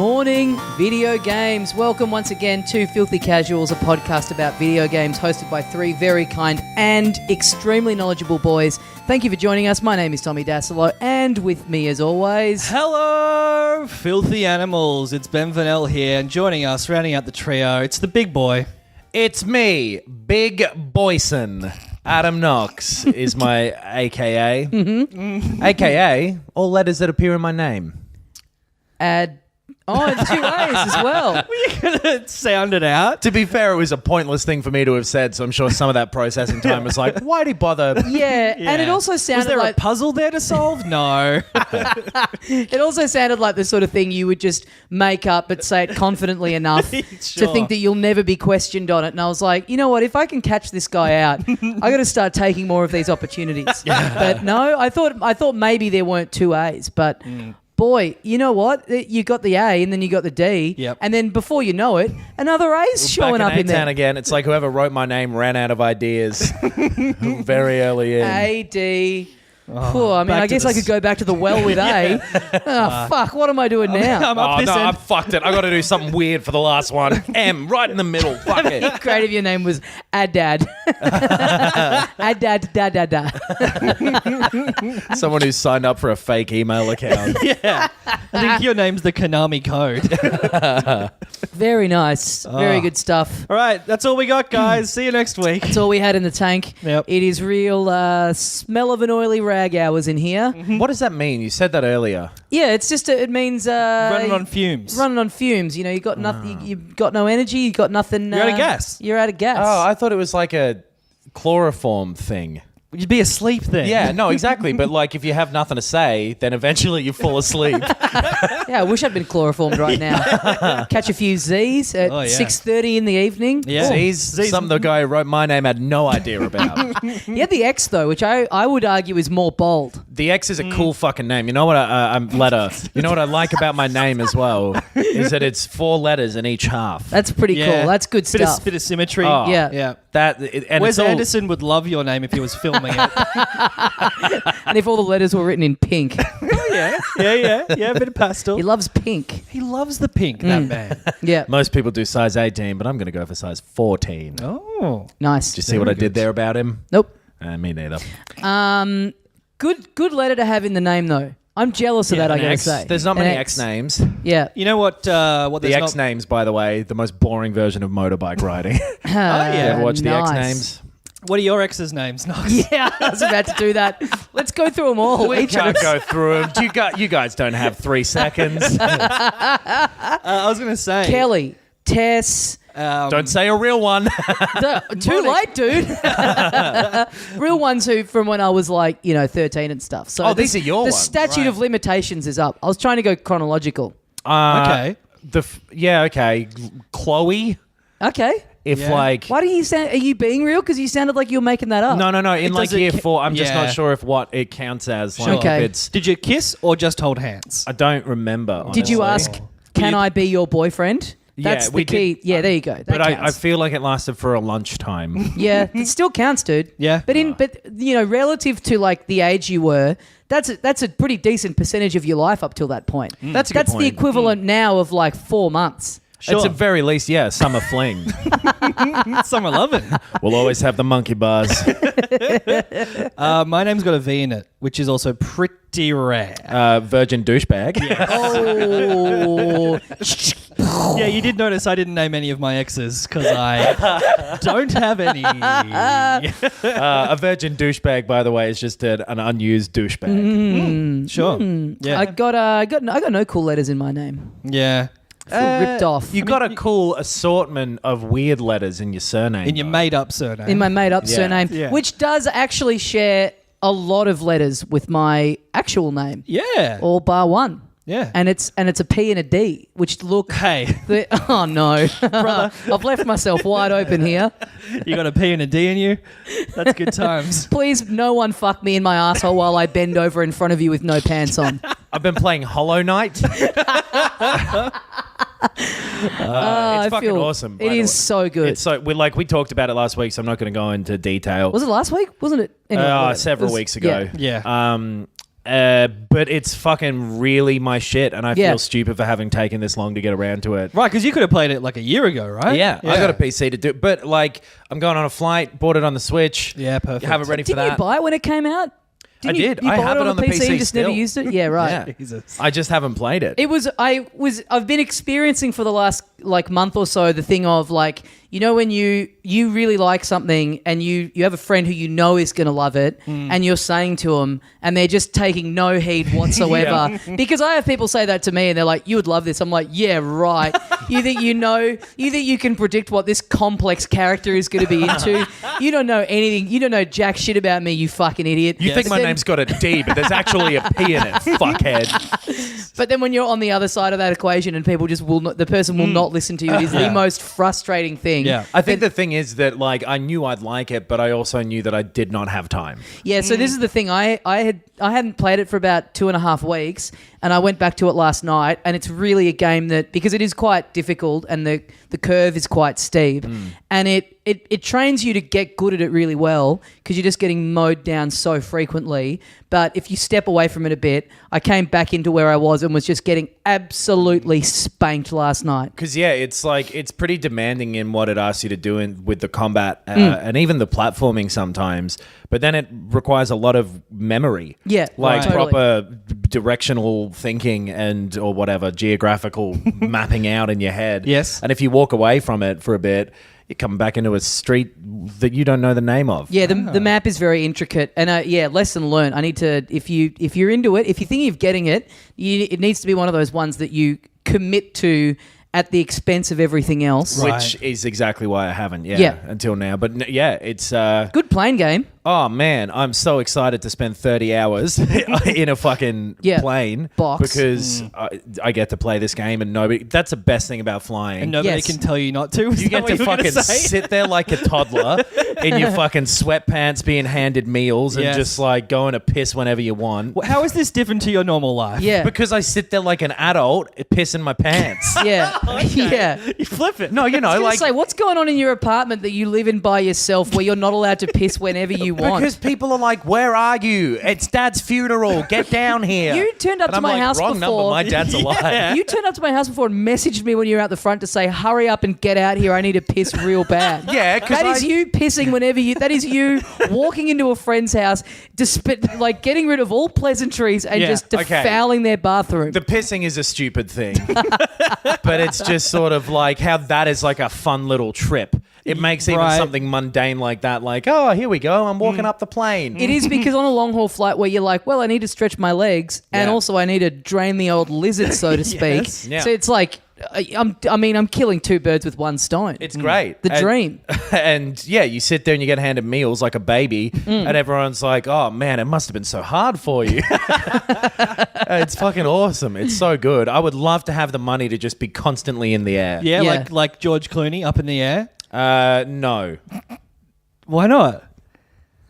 morning, video games. Welcome once again to Filthy Casuals, a podcast about video games hosted by three very kind and extremely knowledgeable boys. Thank you for joining us. My name is Tommy Dasilo, and with me as always... Hello, filthy animals. It's Ben Vanel here, and joining us, rounding out the trio, it's the big boy. It's me, Big Boyson. Adam Knox is my AKA. Mm-hmm. AKA, all letters that appear in my name. And two A's as well. Were you going to sound it out? To be fair, it was a pointless thing for me to have said, so I'm sure some of that processing time was like, why'd he bother? Yeah, and it also sounded Was there like... a puzzle there to solve? No. It also sounded like the sort of thing you would just make up but say it confidently enough to think that you'll never be questioned on it. And I was like, you know what? If I can catch this guy out, I got to start taking more of these opportunities. But no, I thought maybe there weren't two A's, but... Boy, you know what? You got the A and then you got the D. Yep. And then before you know it, another A's showing up in there. Again. It's like whoever wrote my name ran out of ideas very early in. A, D. I guess I could go back to the well with A. Fuck, what am I doing now? I fucked it. I got to do something weird for the last one. M, right in the middle. Fuck it. Great if your name was Adad. Adad, da, da, da. Someone who signed up for a fake email account. Yeah. I think your name's the Konami code. Very nice. Very good stuff. All right, that's all we got, guys. See you next week. That's all we had in the tank. Yep. It is real smell of an oily rag hours in here. What does that mean? You said that earlier. Yeah, it's just it means running on fumes. Running on fumes. You know, you got nothing. You've got no energy. You got nothing. You're out of gas. You're out of gas. Oh, I thought it was like a chloroform thing. You'd be asleep then. Yeah, no, exactly. But like, if you have nothing to say, then eventually you fall asleep. Yeah, I wish I'd been chloroformed right now. Catch a few Z's at 6:30 in the evening. Yeah. Z's. Something the guy who wrote my name had no idea about. Yeah, the X though, which I would argue is more bold. The X is a cool fucking name. You know what? Letter. You know what I like about my name as well is that it's 4 letters in each half. That's pretty cool. That's good stuff. Bit of symmetry. Oh, yeah. And Wes Anderson would love your name if he was filming it. And if all the letters were written in pink. Yeah, a bit of pastel. He loves pink. He loves the pink, that man. Yeah. Most people do size 18, but I'm going to go for size 14. Oh. Nice. Did you see what I did there about him? Nope. Me neither. Good letter to have in the name though. I'm jealous of that, I gotta say. There's not many X names. Yeah. You know what? The X names, by the way, the most boring version of motorbike riding. Oh, yeah. You ever watch the X Nice. names? What are your ex's names, Knox? Yeah, I was about to do that. Let's go through them all. We can't go through them. You guys don't have 3 seconds. I was going to say... Kelly, Tess... Don't say a real one. Too late, dude. Real ones who from when I was 13 and stuff. So these are your ones. The statute of limitations is up. I was trying to go chronological. Okay. Okay. Chloe. Okay. Why do you sound? Are you being real? Because you sounded like you were making that up. No. In year 4, I'm just Yeah. not sure if what it counts as. Sure. Okay. If it's, Did you kiss or just hold hands? I don't remember. Did you honestly. ask? Can I be your boyfriend? That's the we key. did. Yeah, there you go. That But I counts. feel like it lasted for a lunchtime. Yeah, it still counts, dude. Yeah. But relative to the age you were, that's a pretty decent percentage of your life up till that point. That's a good That's point. the equivalent now of 4 months. Sure. It's at very least, summer fling. Summer loving. We'll always have the monkey bars. My name's got a V in it, which is also pretty rare. Virgin douchebag. Oh, Yeah, you did notice I didn't name any of my exes because I don't have any. A virgin douchebag, by the way, is just an unused douchebag. Sure. Yeah. I got no cool letters in my name. Yeah. I feel ripped off. You got a cool assortment of weird letters in your surname. In your made-up surname. In my made-up Yeah. surname, Yeah. which does actually share a lot of letters with my actual name, Yeah. all bar one. Yeah. And it's a P and a D, which look. Hey, Oh no, brother! I've left myself wide open here. you got a P and a D in you? That's good times. Please, no one fuck me in my asshole while I bend over in front of you with no pants on. I've been playing Hollow Knight. I It's fucking feel awesome. by It the is way. so good. It's so we talked about it last week, so I'm not going to go into detail. Was it last week? Wasn't it? Anyway, whatever. Several It was- weeks ago. Yeah. But it's fucking really my shit, and I Yeah. feel stupid for having taken this long to get around to it. Right, because you could have played it like a year ago, right? Yeah, I got a PC to do, but like I'm going on a flight, bought it on the Switch. Yeah, perfect. Have it ready for Didn't that. you buy it when it came out? I did. You I bought have it on the PC and just never still. used it? Yeah, right. Yeah. Jesus. I just haven't played it. I've been experiencing for the last like month or so the thing of like, you know, when you really like something and you have a friend who you know is going to love it and you're saying to them and they're just taking no heed whatsoever. Because I have people say that to me and they're like, you would love this. I'm like, yeah, right. You think you can predict what this complex character is going to be into? You don't know anything. You don't know jack shit about me, you fucking idiot. You think my name's got a D, but there's actually a P in it, fuckhead. But then when you're on the other side of that equation and people just will not, the person will not listen to you, it is the most frustrating thing. Yeah. I think the thing is that like I knew I'd like it, but I also knew that I did not have time. Yeah, so this is the thing. I hadn't played it for about 2.5 weeks, and I went back to it last night, and it's really a game that, because it is quite difficult and the curve is quite steep, and it trains you to get good at it really well because you're just getting mowed down so frequently. But if you step away from it a bit, I came back into where I was and was just getting absolutely spanked last night. Because it's like it's pretty demanding in what it asks you to do with the combat and even the platforming sometimes. But then it requires a lot of memory. Yeah, like right. Totally. proper directional thinking or whatever geographical mapping out in your head. Yes. And if you walk away from it for a bit, you come back into a street that you don't know the name of. Yeah, the map is very intricate, and lesson learned. I need to, if you're into it, if you're thinking of getting it, it needs to be one of those ones that you commit to at the expense of everything else. Right. Which is exactly why I haven't, Yeah. until now. But it's Good playing game. oh man, I'm so excited to spend 30 hours in a fucking plane Box. because I get to play this game and nobody. That's the best thing about flying. And nobody Yes. can tell you not to. Is you that get what to you were gonna fucking say? sit there like a toddler in your fucking sweatpants being handed meals and Yes. just like going to piss whenever you want. Well, how is this different to your normal life? Yeah. Because I sit there like an adult pissing my pants. Yeah. Yeah. You flip it. No, you know, I was like gonna say, what's going on in your apartment that you live in by yourself where you're not allowed to piss whenever you want? because people are like, "Where are you? It's Dad's funeral. Get down here." You turned up And to I'm my like, house wrong before. number. My dad's alive. You turned up to my house before and messaged me when you were out the front to say, hurry up and get out here. I need to piss real bad. Yeah, 'cause that is you pissing whenever you. That is you walking into a friend's house, like getting rid of all pleasantries and Yeah, just okay. defouling their bathroom. The pissing is a stupid thing, but it's just sort of like how that is like a fun little trip. It makes even Right. something mundane like that, like, oh, here we go, I'm walking up the plane. It is because on a long haul flight where you're like, well, I need to stretch my legs and Yeah. also I need to drain the old lizard, so to speak. Yes. Yeah. So it's like, I'm killing two birds with one stone. It's great. The dream. And yeah, you sit there and you get handed meals like a baby, and everyone's like, oh man, it must have been so hard for you. It's fucking awesome. It's so good. I would love to have the money to just be constantly in the air. Yeah, Yeah. like George Clooney up in the air. No, Why not?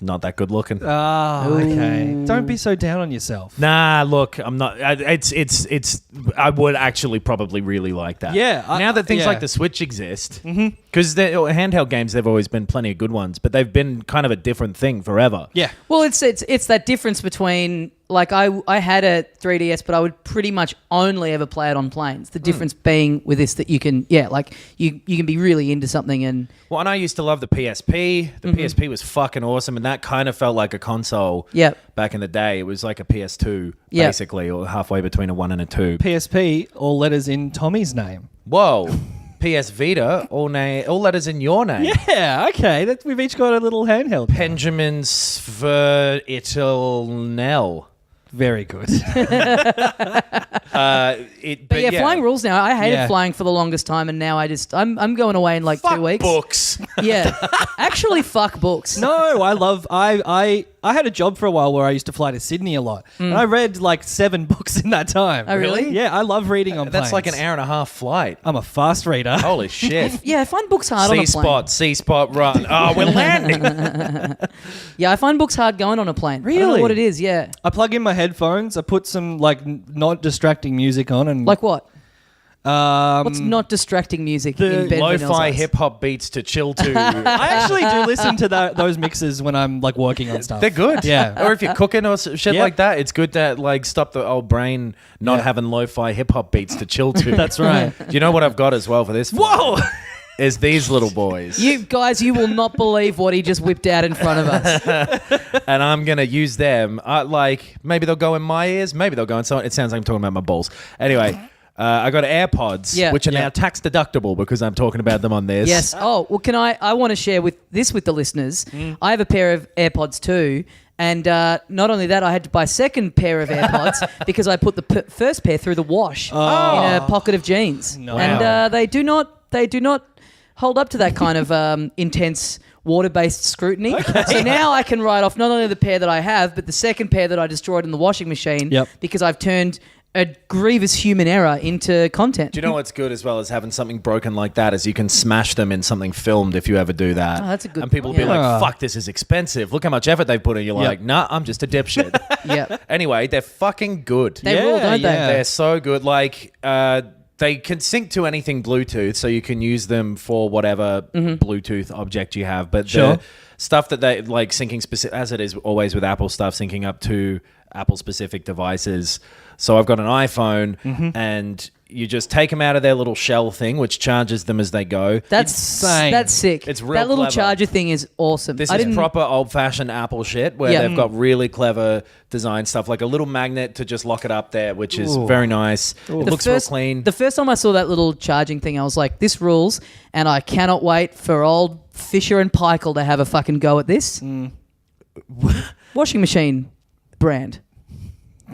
not that good looking. Okay. Don't be so down on yourself. Nah, look, I'm not. It's. I would actually probably really like that. Yeah, now that things yeah. like the Switch exist, because handheld games, they've always been plenty of good ones, but they've been kind of a different thing forever. Yeah. Well, it's that difference between, like, I had a 3DS, but I would pretty much only ever play it on planes. The difference being with this that you can, like you can be really into something and Well, and I used to love the PSP. The PSP was fucking awesome, and that kind of felt like a console. Yep. Back in the day, it was like a PS2, Yep. basically, or halfway between a 1 and a 2. PSP, all letters in Tommy's name. Whoa. PS Vita, all letters in your name. Yeah, okay. We've each got a little handheld. Benjamin Sveritelnell. Very good. But yeah, flying rules now. I hated Yeah. flying for the longest time, and now I'm going away in like Fuck 2 weeks. books. Yeah, actually, fuck books. No, I had a job for a while where I used to fly to Sydney a lot. And I read like 7 books in that time. Oh, really? Yeah, I love reading on planes. That's like an hour and a half flight. I'm a fast reader. Holy shit. Yeah, I find books hard on a plane. C-spot, run. Oh, we're landing. Yeah, I find books hard going on a plane. I don't know Really? what it is? Yeah, I plug in my headphones. I put some like not distracting music on, and like what? What's not distracting music in Ben Vanel's Lo-fi eyes? hip hop beats to chill to. I actually do listen to those mixes when I'm like working on stuff. They're good. Yeah. Or if you're cooking or shit Yep. like that, it's good to like stop the old brain not Yeah. having lo-fi hip hop beats to chill to. That's right. Do you know what I've got as well for this? Whoa! Is these little boys. You guys, you will not believe what he just whipped out in front of us. And I'm going to use them. Like, maybe they'll go in my ears. Maybe they'll go in someone. It sounds like I'm talking about my balls. Anyway, I got AirPods, which are now tax deductible because I'm talking about them on this. Yes. Oh, well, I want to share with the listeners. I have a pair of AirPods too. And not only that, I had to buy a second pair of AirPods because I put the first pair through the wash in a pocket of jeans. No. And they do not hold up to that kind of intense water-based scrutiny. Okay. So now I can write off not only the pair that I have, but the second pair that I destroyed in the washing machine because I've turned a grievous human error into content. Do you know what's good as well as having something broken like that is you can smash them in something filmed if you ever do that. Oh, that's a good And people will be like, fuck, this is expensive. Look how much effort they've put in. You're like, nah, I'm just a dipshit. Yeah. Anyway, they're fucking good. They rule, don't they? They're so good. Like, they can sync to anything Bluetooth, so you can use them for whatever Bluetooth object you have. But the stuff that they like syncing specific, as it is always with Apple stuff, syncing up to Apple specific devices. So I've got an iPhone, and you just take them out of their little shell thing, which charges them as they go. That's insane. That's sick. It's real that little clever. charger thing is awesome. This is proper old-fashioned Apple shit where they've got really clever design stuff, like a little magnet to just lock it up there, which is very nice. It looks real clean. The first time I saw that little charging thing, I was like, this rules, and I cannot wait for old Fisher and Paykel to have a fucking go at this. Washing machine brand.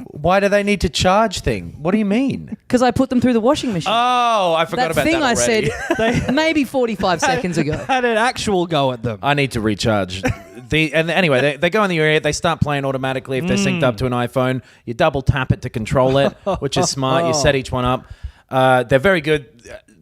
Why do they need to charge thing? What do you mean? Because I put them through the washing machine. Oh, I forgot that about thing that already. I said maybe 45 seconds ago. Had an actual go at them. I need to recharge. Anyway, they go in the area. They start playing automatically if they're synced up to an iPhone. You double tap it to control it, which is smart. You set each one up. They're very good.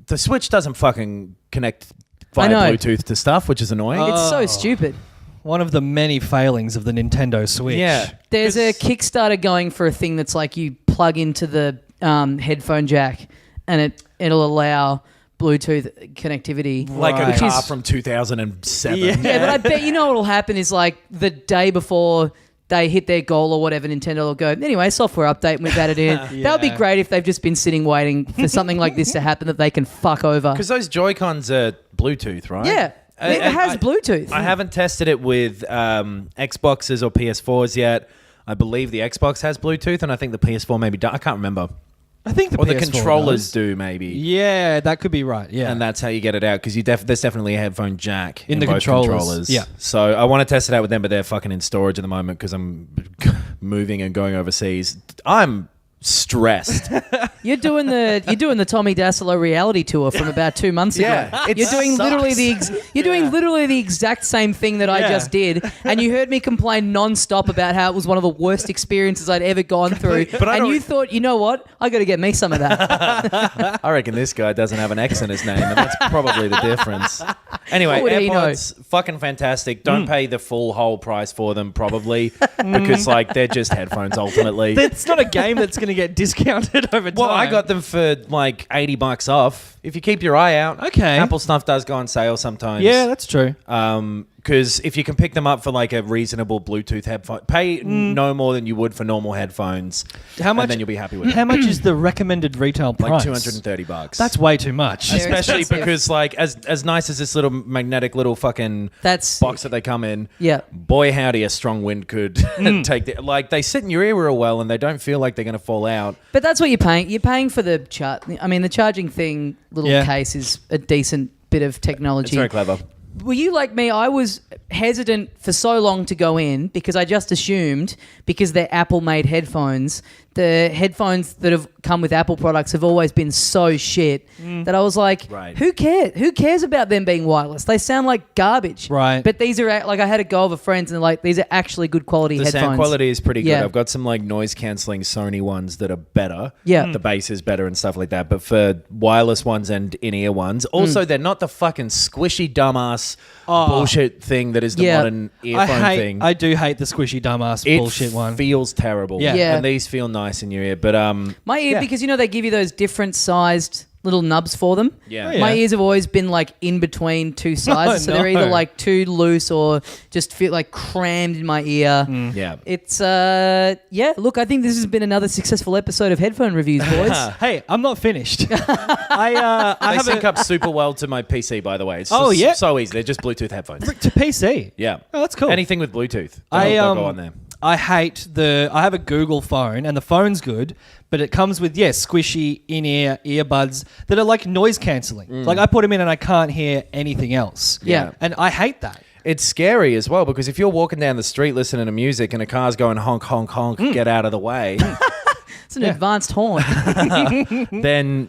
The Switch doesn't fucking connect via Bluetooth to stuff, which is annoying. It's so stupid. One of the many failings of the Nintendo Switch. Yeah. There's a Kickstarter going for a thing that's like you plug into the headphone jack and it'll allow Bluetooth connectivity. Like a Which car is- from 2007. Yeah. Yeah, but I bet you know what'll happen is like the day before they hit their goal or whatever, Nintendo will go, anyway, software update, we've added in. That would be great if they've just been sitting waiting for something like this to happen that they can fuck over. Because those Joy-Cons are Bluetooth, right? Yeah, it has Bluetooth. I haven't tested it with Xboxes or PS4s yet. I believe the Xbox has Bluetooth, and I think the PS4 maybe I can't remember. I think the Or the PS4 controllers does. do, maybe. Yeah, that could be right. Yeah. And that's how you get it out, because there's definitely a headphone jack In the both controllers. Yeah. So I want to test it out with them, but they're fucking in storage at the moment because I'm moving and going overseas. I'm stressed. You're doing the Tommy Dassolo reality tour from about 2 months ago. Yeah, it You're doing sucks. literally the exact same thing that I just did, and you heard me complain non-stop about how it was one of the worst experiences I'd ever gone through. But I and don't- you thought, you know what? I got to get me some of that. I reckon this guy doesn't have an X in his name, and that's probably the difference. Anyway, What would he know? AirPods, fucking fantastic. Don't pay the whole price for them, probably, because like they're just headphones ultimately. It's not a game that's going to get discounted over time. Well, I got them for like $80 off. If you keep your eye out, Okay. Apple stuff does go on sale sometimes. Yeah, that's true. Because if you can pick them up for like a reasonable Bluetooth headphone, pay no more than you would for normal headphones. How much? And then you'll be happy with it. How much is the recommended retail price? Like $230. That's way too much. They're Especially expensive. because like as nice as this little magnetic little fucking That's box that they come in. Yeah. Boy, howdy, a strong wind could take the, like they sit in your ear real well and they don't feel like they're going to fall out. But that's what you're paying. You're paying for the chart. I mean, the charging thing, little case, is a decent bit of technology. It's very clever. Were you like me? I was hesitant for so long to go in because I just assumed, because they're Apple-made headphones, the headphones that have come with Apple products have always been so shit that I was like, Right. who cares? Who cares about them being wireless? They sound like garbage. Right. But these are, like, I had a go of a friends and they're like, these are actually good quality The headphones. sound quality is pretty good. Yeah. I've got some like noise cancelling Sony ones that are better. Yeah. The bass is better and stuff like that. But for wireless ones and in-ear ones, also they're not the fucking squishy dumbass bullshit thing that is the Yeah. modern earphone thing. I do hate the squishy dumbass It bullshit one. feels terrible. Yeah. Yeah. And these feel nice in your ear. But My ear, yeah. because, you know, they give you those different sized little nubs for them. Yeah. Oh, yeah. My ears have always been like in between two sides, so they're either like too loose or just feel like crammed in my ear. Yeah. It's look, I think this has been another successful episode of headphone reviews, boys. Hey, I'm not finished. I They have sync up super well to my PC, by the way. It's Oh, just yeah? so easy. They're just Bluetooth headphones. to PC. Yeah. Oh, that's cool. Anything with Bluetooth. I They'll go on there. I hate I have a Google phone and the phone's good, but it comes with squishy in-ear earbuds that are like noise cancelling. Like I put them in and I can't hear anything else. Yeah. And I hate that. It's scary as well because if you're walking down the street listening to music and a car's going honk, honk, honk, get out of the way, It's an advanced horn. then,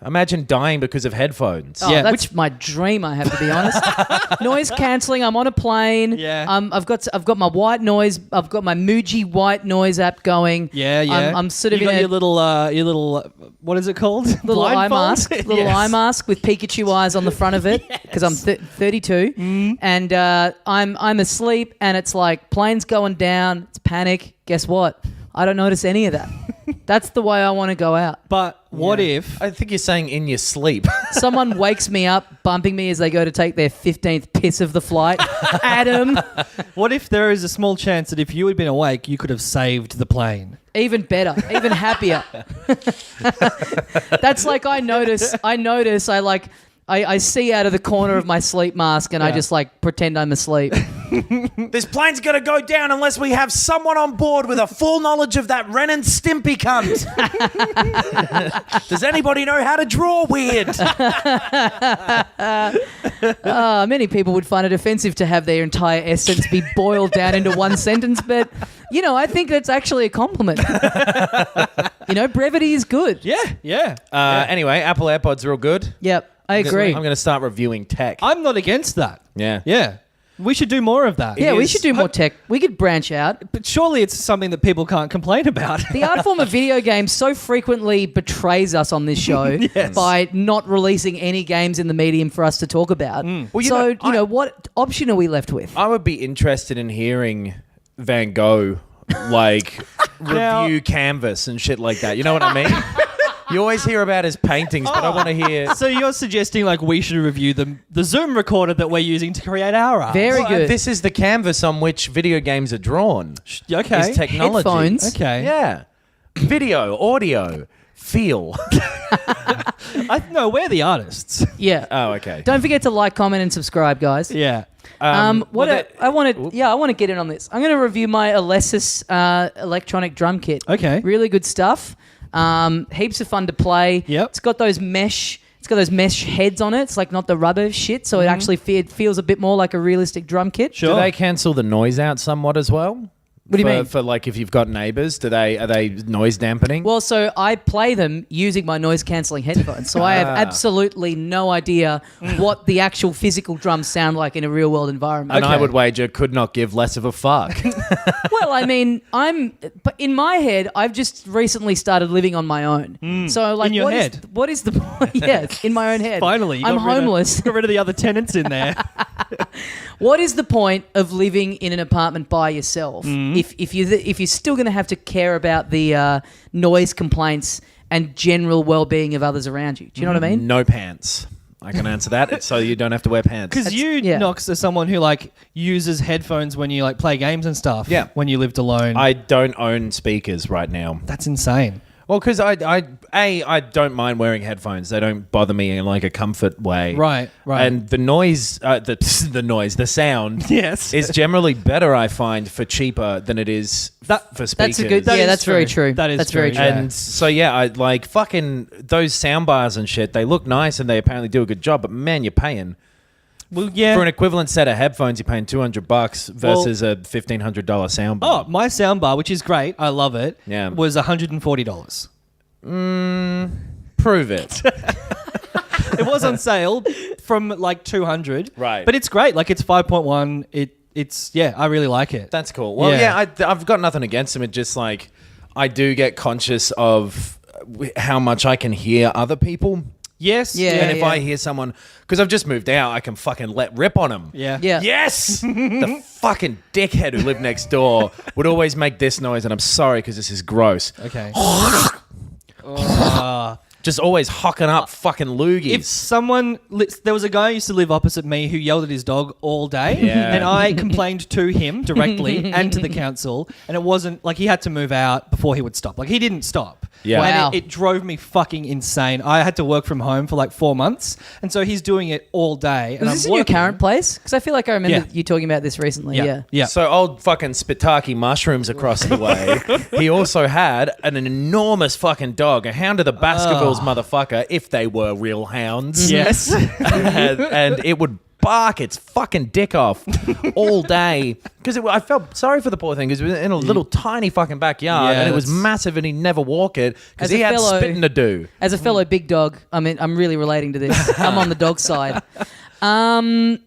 imagine dying because of headphones. Oh, Yeah, that's my dream, I have to be honest. Noise cancelling. I'm on a plane. Yeah. I've got my white noise. I've got my Muji white noise app going. Yeah. I'm sort of you in got a your little what is it called? little eye Blindfold? mask, eye mask with Pikachu eyes on the front of it because I'm 32 and I'm asleep and it's like planes going down. It's panic. Guess what? I don't notice any of that. That's the way I want to go out. But what if I think you're saying in your sleep. Someone wakes me up, bumping me as they go to take their 15th piss of the flight. Adam. what if there is a small chance that if you had been awake, you could have saved the plane? Even better, even happier. That's like I notice, I see out of the corner of my sleep mask and I just like pretend I'm asleep. This plane's going to go down unless we have someone on board with a full knowledge of that Ren and Stimpy cunt. Does anybody know how to draw weird? Many people would find it offensive to have their entire essence be boiled down into one sentence, but I think that's actually a compliment. Brevity is good. Yeah. Anyway, Apple AirPods are all good. Yep, I agree. I'm going to start reviewing tech. I'm not against that. Yeah. Yeah. We should do more of that. Yeah, we is- should do more tech. We could branch out. But surely it's something that people can't complain about. The art form of video games so frequently betrays us on this show by not releasing any games in the medium for us to talk about. Well, what option are we left with? I would be interested in hearing Van Gogh, review Canvas and shit like that. You know what I mean? You always hear about his paintings, but I want to hear... So you're suggesting we should review the Zoom recorder that we're using to create our art? Very good. This is the canvas on which video games are drawn. Okay. Is technology. Headphones. Okay. Yeah. Video, audio, feel. We're the artists. Yeah. Oh, okay. Don't forget to like, comment, and subscribe, guys. Yeah. I want to get in on this. I'm going to review my Alesis electronic drum kit. Okay. Really good stuff. Heaps of fun to play. Yep. It's got those mesh heads on it. It's like not the rubber shit, so it actually feels a bit more like a realistic drum kit. Sure. Do they cancel the noise out somewhat as well? What do you mean? For if you've got neighbours, are they noise dampening? Well, so I play them using my noise cancelling headphones, so I have absolutely no idea what the actual physical drums sound like in a real world environment. and I would wager could not give less of a fuck. Well, I mean, but in my head, I've just recently started living on my own. So, In your head? What is the point? Yes, in my own head. Finally, I'm homeless. Got rid of the other tenants in there. What is the point of living in an apartment by yourself if you're still going to have to care about the noise complaints and general well-being of others around you? Do you know what I mean? No pants. I can answer that, so you don't have to wear pants. Because you, Knox, are someone who uses headphones when you play games and stuff. Yeah. When you lived alone. I don't own speakers right now. That's insane. Well, because I don't mind wearing headphones. They don't bother me in a comfort way. Right. And the noise, the sound, Yes. is generally better, I find, for cheaper than it is for speakers. That's a good. That is that's very true. true. That's very true. true. And so, I fucking those sound bars and shit, they look nice and they apparently do a good job, but man, you're paying. Well, yeah. For an equivalent set of headphones, you're paying $200 versus a $1,500 sound bar. Oh, my soundbar, which is great, I love it, Yeah. was $140. Prove it. It was on sale from $200. Right. But it's great. It's 5.1. It's I really like it. That's cool. Well, I've got nothing against them. It just I do get conscious of how much I can hear other people. Yes. Yeah. And if I hear someone, because I've just moved out, I can fucking let rip on them. Yeah. Yeah. Yes! The fucking dickhead who lived next door would always make this noise, and I'm sorry because this is gross. Okay. Just always hocking up fucking loogies. If someone, there was a guy who used to live opposite me who yelled at his dog all day, Yeah. and I complained to him directly and to the council, and it wasn't like he had to move out before he would stop. Like he didn't stop. Yeah. And Wow. it drove me fucking insane. I had to work from home for like 4 months, and so he's doing it all day. And Was I'm this in your working. current place? Because I feel like I remember Yeah. you talking about this recently. Yeah. Yeah. So old fucking Spitaki mushrooms across the way. He also had an enormous fucking dog, a hound of the Baskervilles motherfucker, if they were real hounds. Yes. and it would bark its fucking dick off all day. Because I felt sorry for the poor thing because it was in a little tiny fucking backyard Yeah, and it was that's- massive and he'd never walk it because As a he had fellow- spitting to do. As a fellow big dog, I mean, I'm really relating to this. I'm on the dog side. No,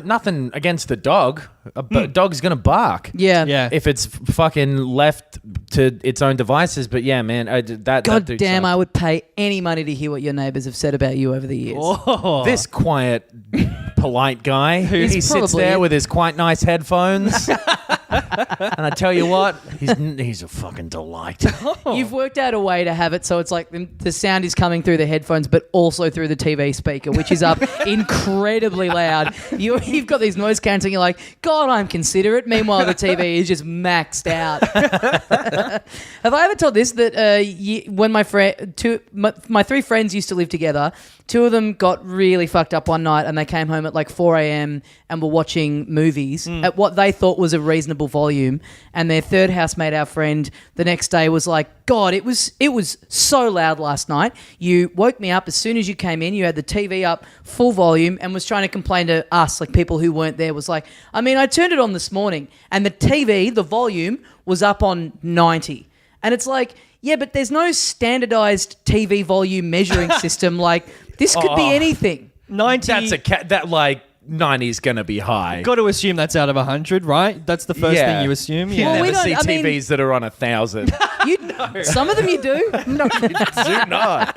nothing against the dog. A dog's going to bark. Yeah. Yeah. If it's fucking left to its own devices. But yeah, man, that God dude damn, sucked. I would pay any money to hear what your neighbours have said about you over the years. Oh. This quiet, polite guy, He's he sits probably there it. with his quite nice headphones. And I tell you what, he's a fucking delight. You've worked out a way to have it so it's like the sound is coming through the headphones but also through the TV speaker, which is up incredibly loud. You've got these noise cancelling. You're like, God, I'm considerate. Meanwhile, the TV is just maxed out. Have I ever told this that when my 3 friends used to live together, 2 of them got really fucked up one night and they came home at like 4 a.m. and were watching movies at what they thought was a reasonable volume, and their third housemate, our friend, the next day was like, God, it was so loud last night. You woke me up as soon as you came in. You had the TV up full volume and was trying to complain to us, like people who weren't there, was like, I mean, I turned it on this morning and the TV, the volume was up on 90. And it's like, yeah, but there's no standardized TV volume measuring system. Like, this could be anything. 90. That's that like 90's gonna be high. Got to assume that's out of 100, right? That's the first thing you assume. You Yeah. Well, we never don't- see I mean- TVs that are on 1,000. Some of them you do. No, you do not.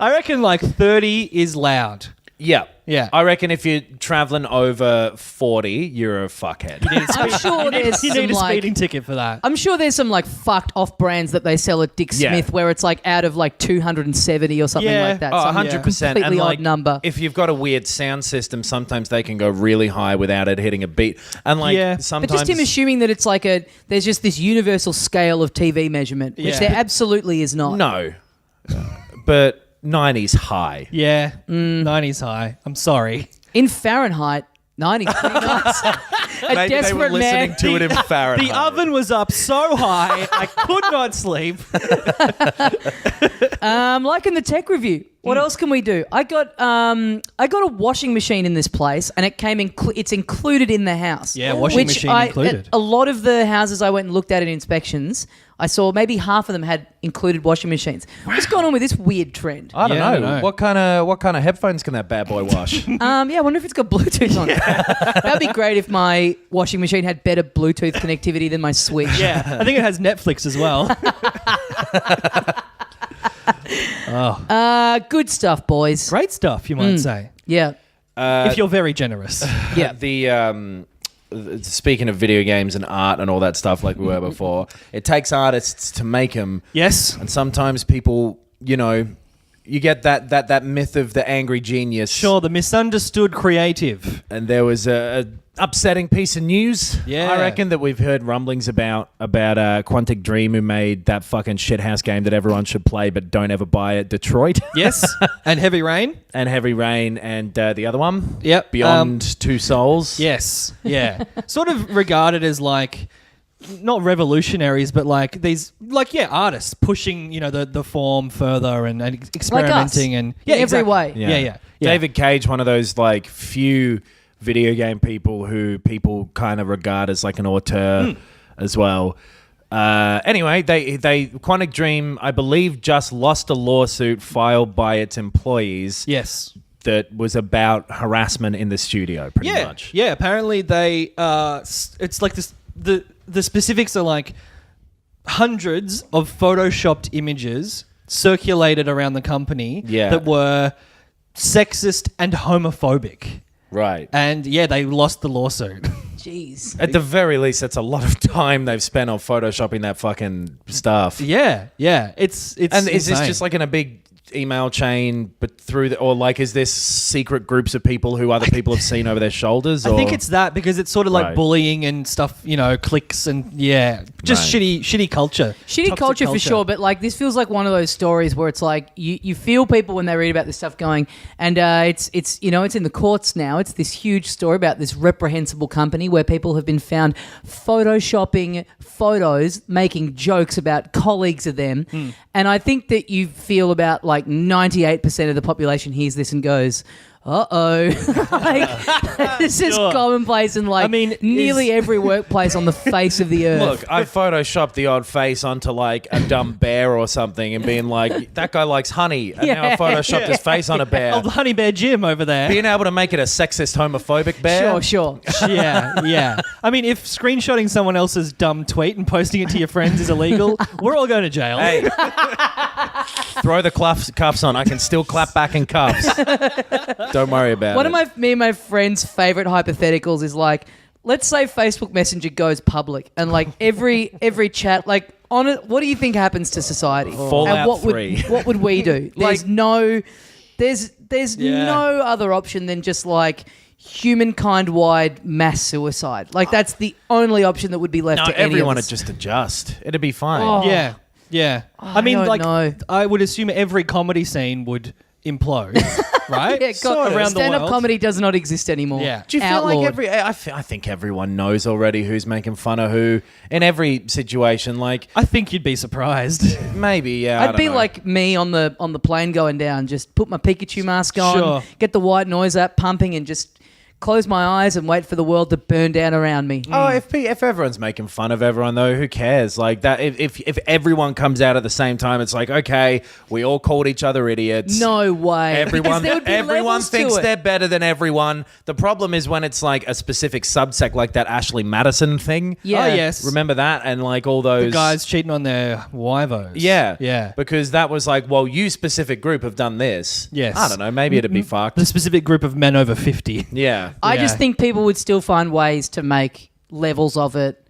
I reckon like 30 is loud. Yeah. Yeah. I reckon if you're traveling over 40, you're a fuckhead. I'm sure there's You some need a like, speeding ticket for that. I'm sure there's some like fucked off brands that they sell at Dick Yeah. Smith where it's like out of like 270 or something Yeah. like that. Oh, Some 100%. completely and like, odd number. If you've got a weird sound system, sometimes they can go really high without it hitting a beat. And like Yeah. sometimes But just him assuming that it's like there's just this universal scale of TV measurement, which Yeah. there absolutely is not. no. But 90's high. Yeah. 90's high. I'm sorry. In Fahrenheit, 90 is pretty nice. A Maybe they were desperate listening man. to it in Fahrenheit. The oven was up so high, I could not sleep. Like in the tech review. What else can we do? I got a washing machine in this place, and it came it's included in the house. Yeah, washing machine included. At a lot of the houses I went and looked at in inspections, I saw maybe half of them had included washing machines. What's going on with this weird trend? I don't Yeah, I know. don't know. What kind of headphones can that bad boy wash? Yeah, I wonder if it's got Bluetooth on it. That'd be great if my washing machine had better Bluetooth connectivity than my Switch. Yeah. I think it has Netflix as well. Good stuff, boys. Great stuff, you might say. Yeah. If you're very generous. Yeah. Speaking of video games and art and all that stuff like we were before, it takes artists to make them. Yes. And sometimes people, you get that myth of the angry genius. Sure, the misunderstood creative. And there was a upsetting piece of news, Yeah. I reckon, that we've heard rumblings about Quantic Dream, who made that fucking shithouse game that everyone should play but don't ever buy at Detroit. Yes. And Heavy Rain. And Heavy Rain and the other one. Yep. Beyond Two Souls. Yes. Yeah. Sort of regarded as like, not revolutionaries, but like these, like, artists pushing, the form further and experimenting and in every way. Yeah. David Cage, one of those like few video game people who people kind of regard as like an auteur as well. Anyway, they Quantic Dream, I believe, just lost a lawsuit filed by its employees. Yes. That was about harassment in the studio, pretty much. Yeah, apparently they it's like this the specifics are like hundreds of photoshopped images circulated around the company that were sexist and homophobic. Right. And they lost the lawsuit. Jeez. At the very least, that's a lot of time they've spent on photoshopping that fucking stuff. Yeah. It's And is this insane. just like in a big email chain, but through or like, is this secret groups of people who other people have seen over their shoulders? I think it's that because it's sort of like Right. bullying and stuff, cliques and just Right. shitty culture. Shitty Toxic culture for sure, but like this feels like one of those stories where it's like you feel people when they read about this stuff going, and it's in the courts now. It's this huge story about this reprehensible company where people have been found photoshopping photos, making jokes about colleagues of them, and I think that you feel about like 98% of the population hears this and goes, uh-oh. Like, this is Sure. commonplace in like nearly every workplace on the face of the earth. Look, I photoshopped the odd face onto like a dumb bear or something and being like, that guy likes honey. And now I photoshopped his face on a bear. Oh, the Honey Bear Jim over there. Being able to make it a sexist, homophobic bear. Sure. yeah. I mean, if screenshotting someone else's dumb tweet and posting it to your friends is illegal, we're all going to jail. Hey, throw the cuffs on. I can still clap back in cuffs. Don't worry about One it. of me and my friends' favorite hypotheticals is like, let's say Facebook Messenger goes public and like every chat, like on it, what do you think happens to society? Fallout and what 3. what would we do? There's no other option than just like humankind-wide mass suicide. Like that's the only option that would be left No, to any everyone of would us. just adjust. It'd be fine. Oh. Yeah. I mean, don't like, know. I would assume every comedy scene would implode, right? Yeah, God, around the stand-up world. comedy does not exist anymore. Yeah. Do you feel Outlawed. like I think everyone knows already who's making fun of who in every situation. Like I think you'd be surprised. maybe, yeah. I I'd don't be know. like me on the plane going down, just put my Pikachu mask on, Sure. get the white noise app pumping, and just close my eyes and wait for the world to burn down around me. Oh, if everyone's making fun of everyone though, who cares? Like that, if everyone comes out at the same time, it's like, okay, we all called each other idiots. No way. Because Everyone, there would be everyone levels to thinks it. they're better than everyone. The problem is when it's like a specific subsect, like that Ashley Madison thing. Yeah. Oh, yes. Remember that? And like all those The guys cheating on their wivos. Yeah, Yeah. Because that was like, well, you specific group have done this. Yes. I don't know. Maybe it'd be fucked. The specific group of men over 50. Yeah. I just Yeah. think people would still find ways to make levels of it,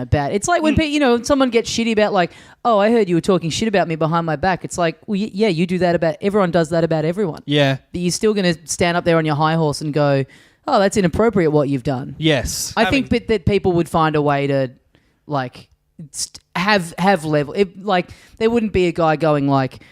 bad. It's like when someone gets shitty about like, oh, I heard you were talking shit about me behind my back. It's like, well, yeah, you do that about everyone. Does that about everyone? Yeah. But you're still going to stand up there on your high horse and go, oh, that's inappropriate what you've done. Yes. I think that people would find a way to like have level. Like there wouldn't be a guy going like,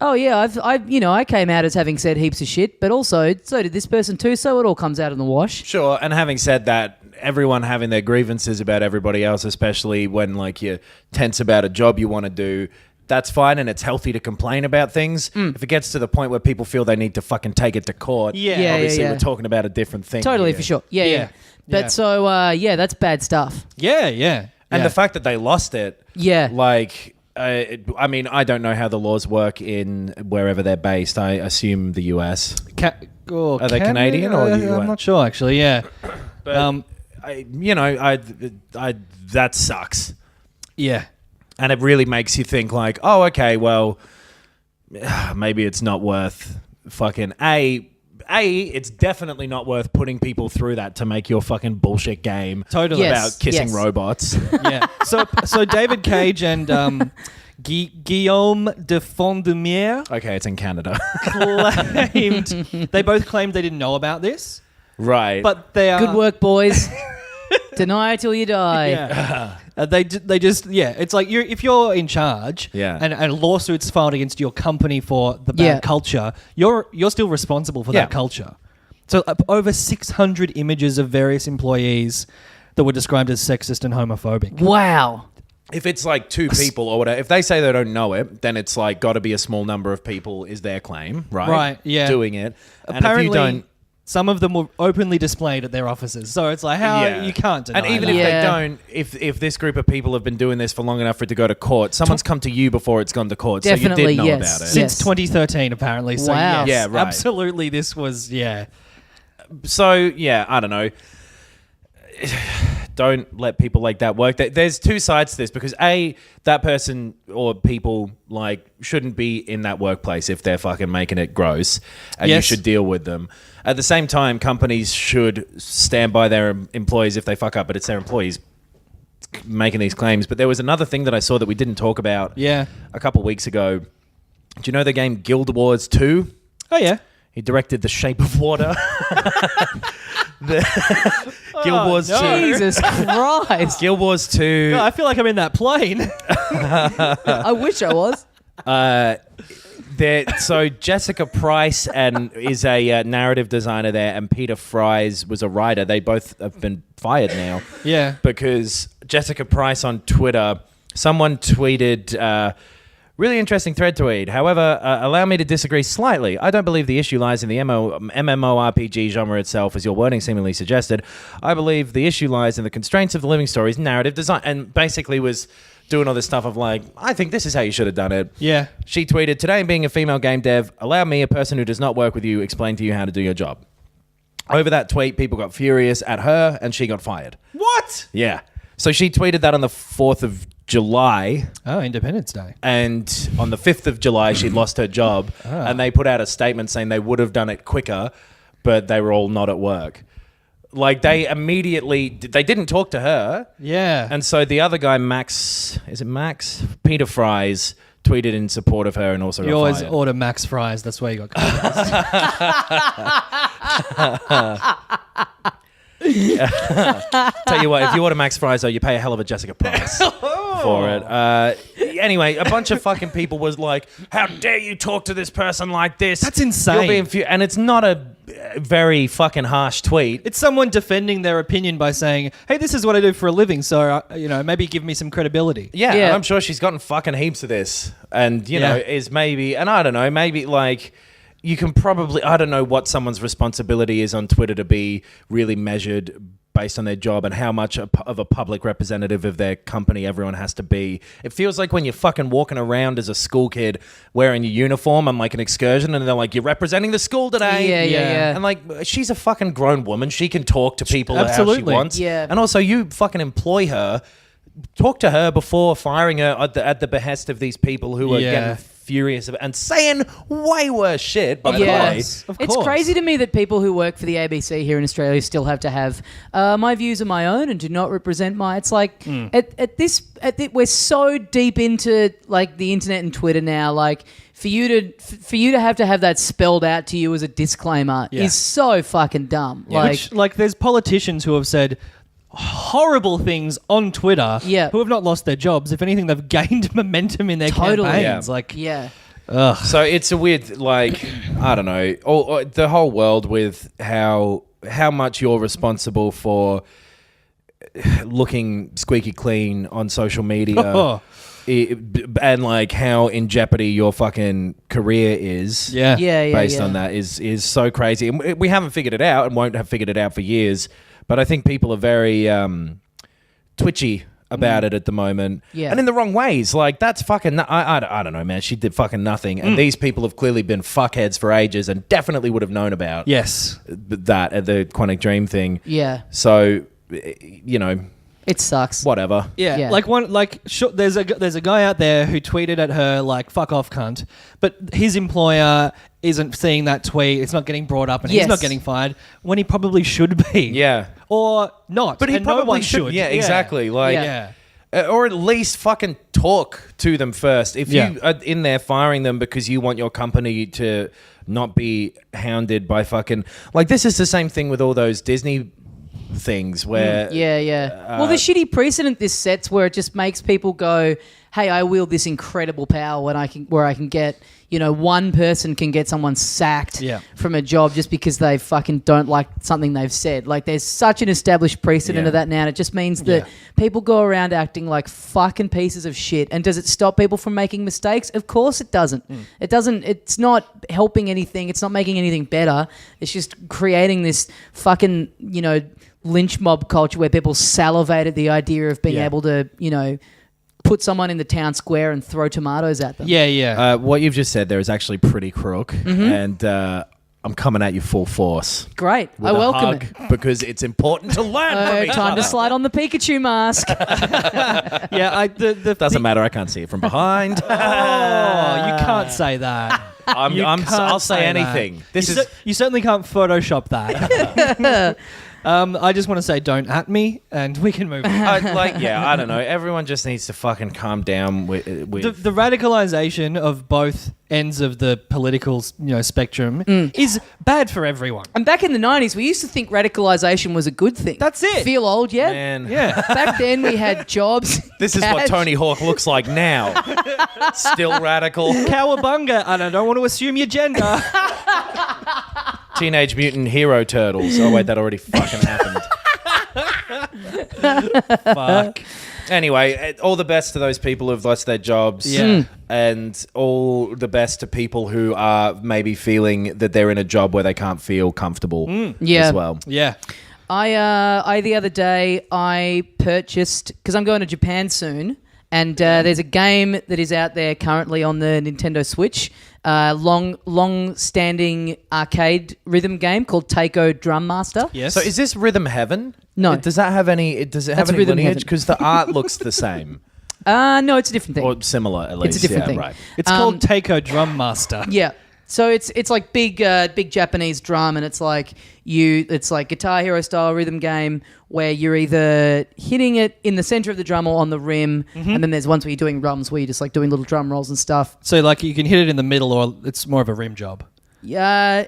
oh yeah, I came out as having said heaps of shit, but also so did this person too. So it all comes out in the wash. Sure. And having said that, everyone having their grievances about everybody else, especially when like you're tense about a job you want to do, that's fine, and it's healthy to complain about things. If it gets to the point where people feel they need to fucking take it to court, Yeah. obviously Yeah. we're talking about a different thing. Totally, here. for sure. Yeah. Yeah. But Yeah. so, that's bad stuff. Yeah. And Yeah. the fact that they lost it, Yeah. like, I mean, I don't know how the laws work in wherever they're based. I assume the US. Are they Canadian or the US? I'm not sure, actually. Yeah. But, that sucks. Yeah. And it really makes you think like, oh, okay, well, maybe it's not worth fucking it's definitely not worth putting people through that to make your fucking bullshit game Totally. Yes. about kissing robots. Yeah. So David Cage and Guillaume de Fondumier Okay, it's in Canada. they both claimed they didn't know about this, Right. but they are Good work, boys. Deny till you die. Yeah. They just it's like if you're in charge Yeah. and lawsuits filed against your company for the bad Yeah. culture, you're still responsible for Yeah. that culture. So over 600 images of various employees that were described as sexist and homophobic. Wow. If it's like two people or whatever, if they say they don't know it, then it's like got to be a small number of people is their claim, right? Right, yeah. Doing it. And Apparently, if you don't, some of them were openly displayed at their offices. So it's like, you can't deny And even that. if Yeah. they don't, if this group of people have been doing this for long enough for it to go to court, someone's come to you before it's gone to court, so you Definitely, did know yes. about it. Since Yes. 2013, apparently. So Wow. yes, Yeah, right. absolutely, this was, So yeah, I don't know. Don't let people like that work. There's two sides to this because A, that person or people like shouldn't be in that workplace if they're fucking making it gross, and Yes. you should deal with them. At the same time, companies should stand by their employees if they fuck up, but it's their employees making these claims. But there was another thing that I saw that we didn't talk about Yeah. a couple weeks ago. Do you know the game Guild Wars 2? Oh, yeah. He directed The Shape of Water. Guild Wars 2. Jesus Christ. Guild Wars 2. God, I feel like I'm in that plane. I wish I was. So Jessica Price is a narrative designer there, and Peter Fries was a writer. They both have been fired now. Yeah. Because Jessica Price on Twitter, someone tweeted... really interesting thread to read. However, allow me to disagree slightly. I don't believe the issue lies in the MMORPG genre itself, as your wording seemingly suggested. I believe the issue lies in the constraints of the living story's narrative design. And basically was doing all this stuff of like, I think this is how you should have done it. Yeah. She tweeted, today being a female game dev, allow me, a person who does not work with you, explain to you how to do your job. Over that tweet, people got furious at her and she got fired. What? Yeah. So she tweeted that on the 4th of July. Oh, Independence Day. And on the 5th of July, she lost her job. And they put out a statement saying they would have done it quicker, but they were all not at work. Like, they immediately... They didn't talk to her. Yeah. And so the other guy, Max... Is it Max? Peter Fries tweeted in support of her and also You always fired. order Max fries. That's where you got confused. Tell you what, if you order Max Fries, though, you pay a hell of a Jessica Price for it. Anyway, a bunch of fucking people was like, how dare you talk to this person like this? That's insane. You're being and it's not a very fucking harsh tweet. It's someone defending their opinion by saying, hey, this is what I do for a living, so, maybe give me some credibility. Yeah, Yeah. and I'm sure she's gotten fucking heaps of this. And, you know, is maybe, and I don't know, maybe like... You can probably, I don't know what someone's responsibility is on Twitter to be really measured based on their job and how much of a public representative of their company everyone has to be. It feels like when you're fucking walking around as a school kid wearing your uniform on like an excursion and they're like, you're representing the school today. Yeah. And like, she's a fucking grown woman. She can talk to people how she Absolutely. wants. Yeah. And also you fucking employ her. Talk to her before firing her at the behest of these people who are getting furious and saying way worse shit. By the way, Of It's course. crazy to me that people who work for the ABC here in Australia still have to have my views are my own and do not represent my. It's like we're so deep into like the internet and Twitter now. Like for you to have that spelled out to you as a disclaimer is so fucking dumb. Like there's politicians who have said horrible things on Twitter who have not lost their jobs. If anything, they've gained momentum in their campaigns. So it's a weird, like, I don't know, or the whole world with how much you're responsible for looking squeaky clean on social media. And like how in jeopardy your fucking career is based on that is so crazy. And we haven't figured it out and won't have figured it out for years. But I think people are very twitchy about it at the moment. Yeah. And in the wrong ways. Like, that's fucking... I don't know, man. She did fucking nothing. And these people have clearly been fuckheads for ages and definitely would have known about that at the Quantic Dream thing. Yeah. So, you know... It sucks. Whatever. Yeah. There's a guy out there who tweeted at her like "fuck off, cunt," but his employer isn't seeing that tweet. It's not getting brought up, and he's not getting fired when he probably should be. Yeah. Or not. But he and probably no one should. Yeah, exactly. Like, or at least fucking talk to them first. If you are in there firing them because you want your company to not be hounded by fucking... Like, this is the same thing with all those Disney things where... Well, the shitty precedent this sets where it just makes people go, hey, I wield this incredible power where I can get... one person can get someone sacked from a job just because they fucking don't like something they've said. Like, there's such an established precedent of that now, and it just means that people go around acting like fucking pieces of shit. And does it stop people from making mistakes? Of course it doesn't. It doesn't. It's not helping anything. It's not making anything better. It's just creating this fucking, lynch mob culture where people salivate at the idea of being able to, put someone in the town square and throw tomatoes at them. What you've just said there is actually pretty crook, and I'm coming at you full force. Great. With I a welcome hug, it. because it's important to learn from each Time other. to slide on the Pikachu mask. Doesn't matter. I can't see it from behind. Oh, you can't say that. I'll say anything. You certainly can't Photoshop that. I just want to say don't at me and we can move on. I don't know. Everyone just needs to fucking calm down with The radicalization of both ends of the political spectrum is bad for everyone. And back in the 90s, we used to think radicalisation was a good thing. That's it. Feel old yet? Man. Yeah. Back then, we had jobs. This is what Tony Hawk looks like now. Still radical. Cowabunga, and I don't want to assume your gender. Teenage Mutant Hero Turtles. Oh, wait, that already fucking happened. Fuck. Anyway, all the best to those people who've lost their jobs. Yeah. And all the best to people who are maybe feeling that they're in a job where they can't feel comfortable Yeah. as well. Yeah. I the other day, I purchased, because I'm going to Japan soon, and there's a game that is out there currently on the Nintendo Switch, long-standing arcade rhythm game called Taiko Drum Master. Yes. So is this Rhythm Heaven? No. Does that have any? Does it have That's any Rhythm lineage? Heaven. Because the art looks the same No, it's a different thing. or similar at least. It's a different thing. Right. It's called Taiko Drum Master. Yeah. So it's like big Japanese drum, and it's like Guitar Hero style rhythm game where you're either hitting it in the center of the drum or on the rim, and then there's ones where you're doing drums where you're just like doing little drum rolls and stuff. So like you can hit it in the middle or it's more of a rim job. Yeah,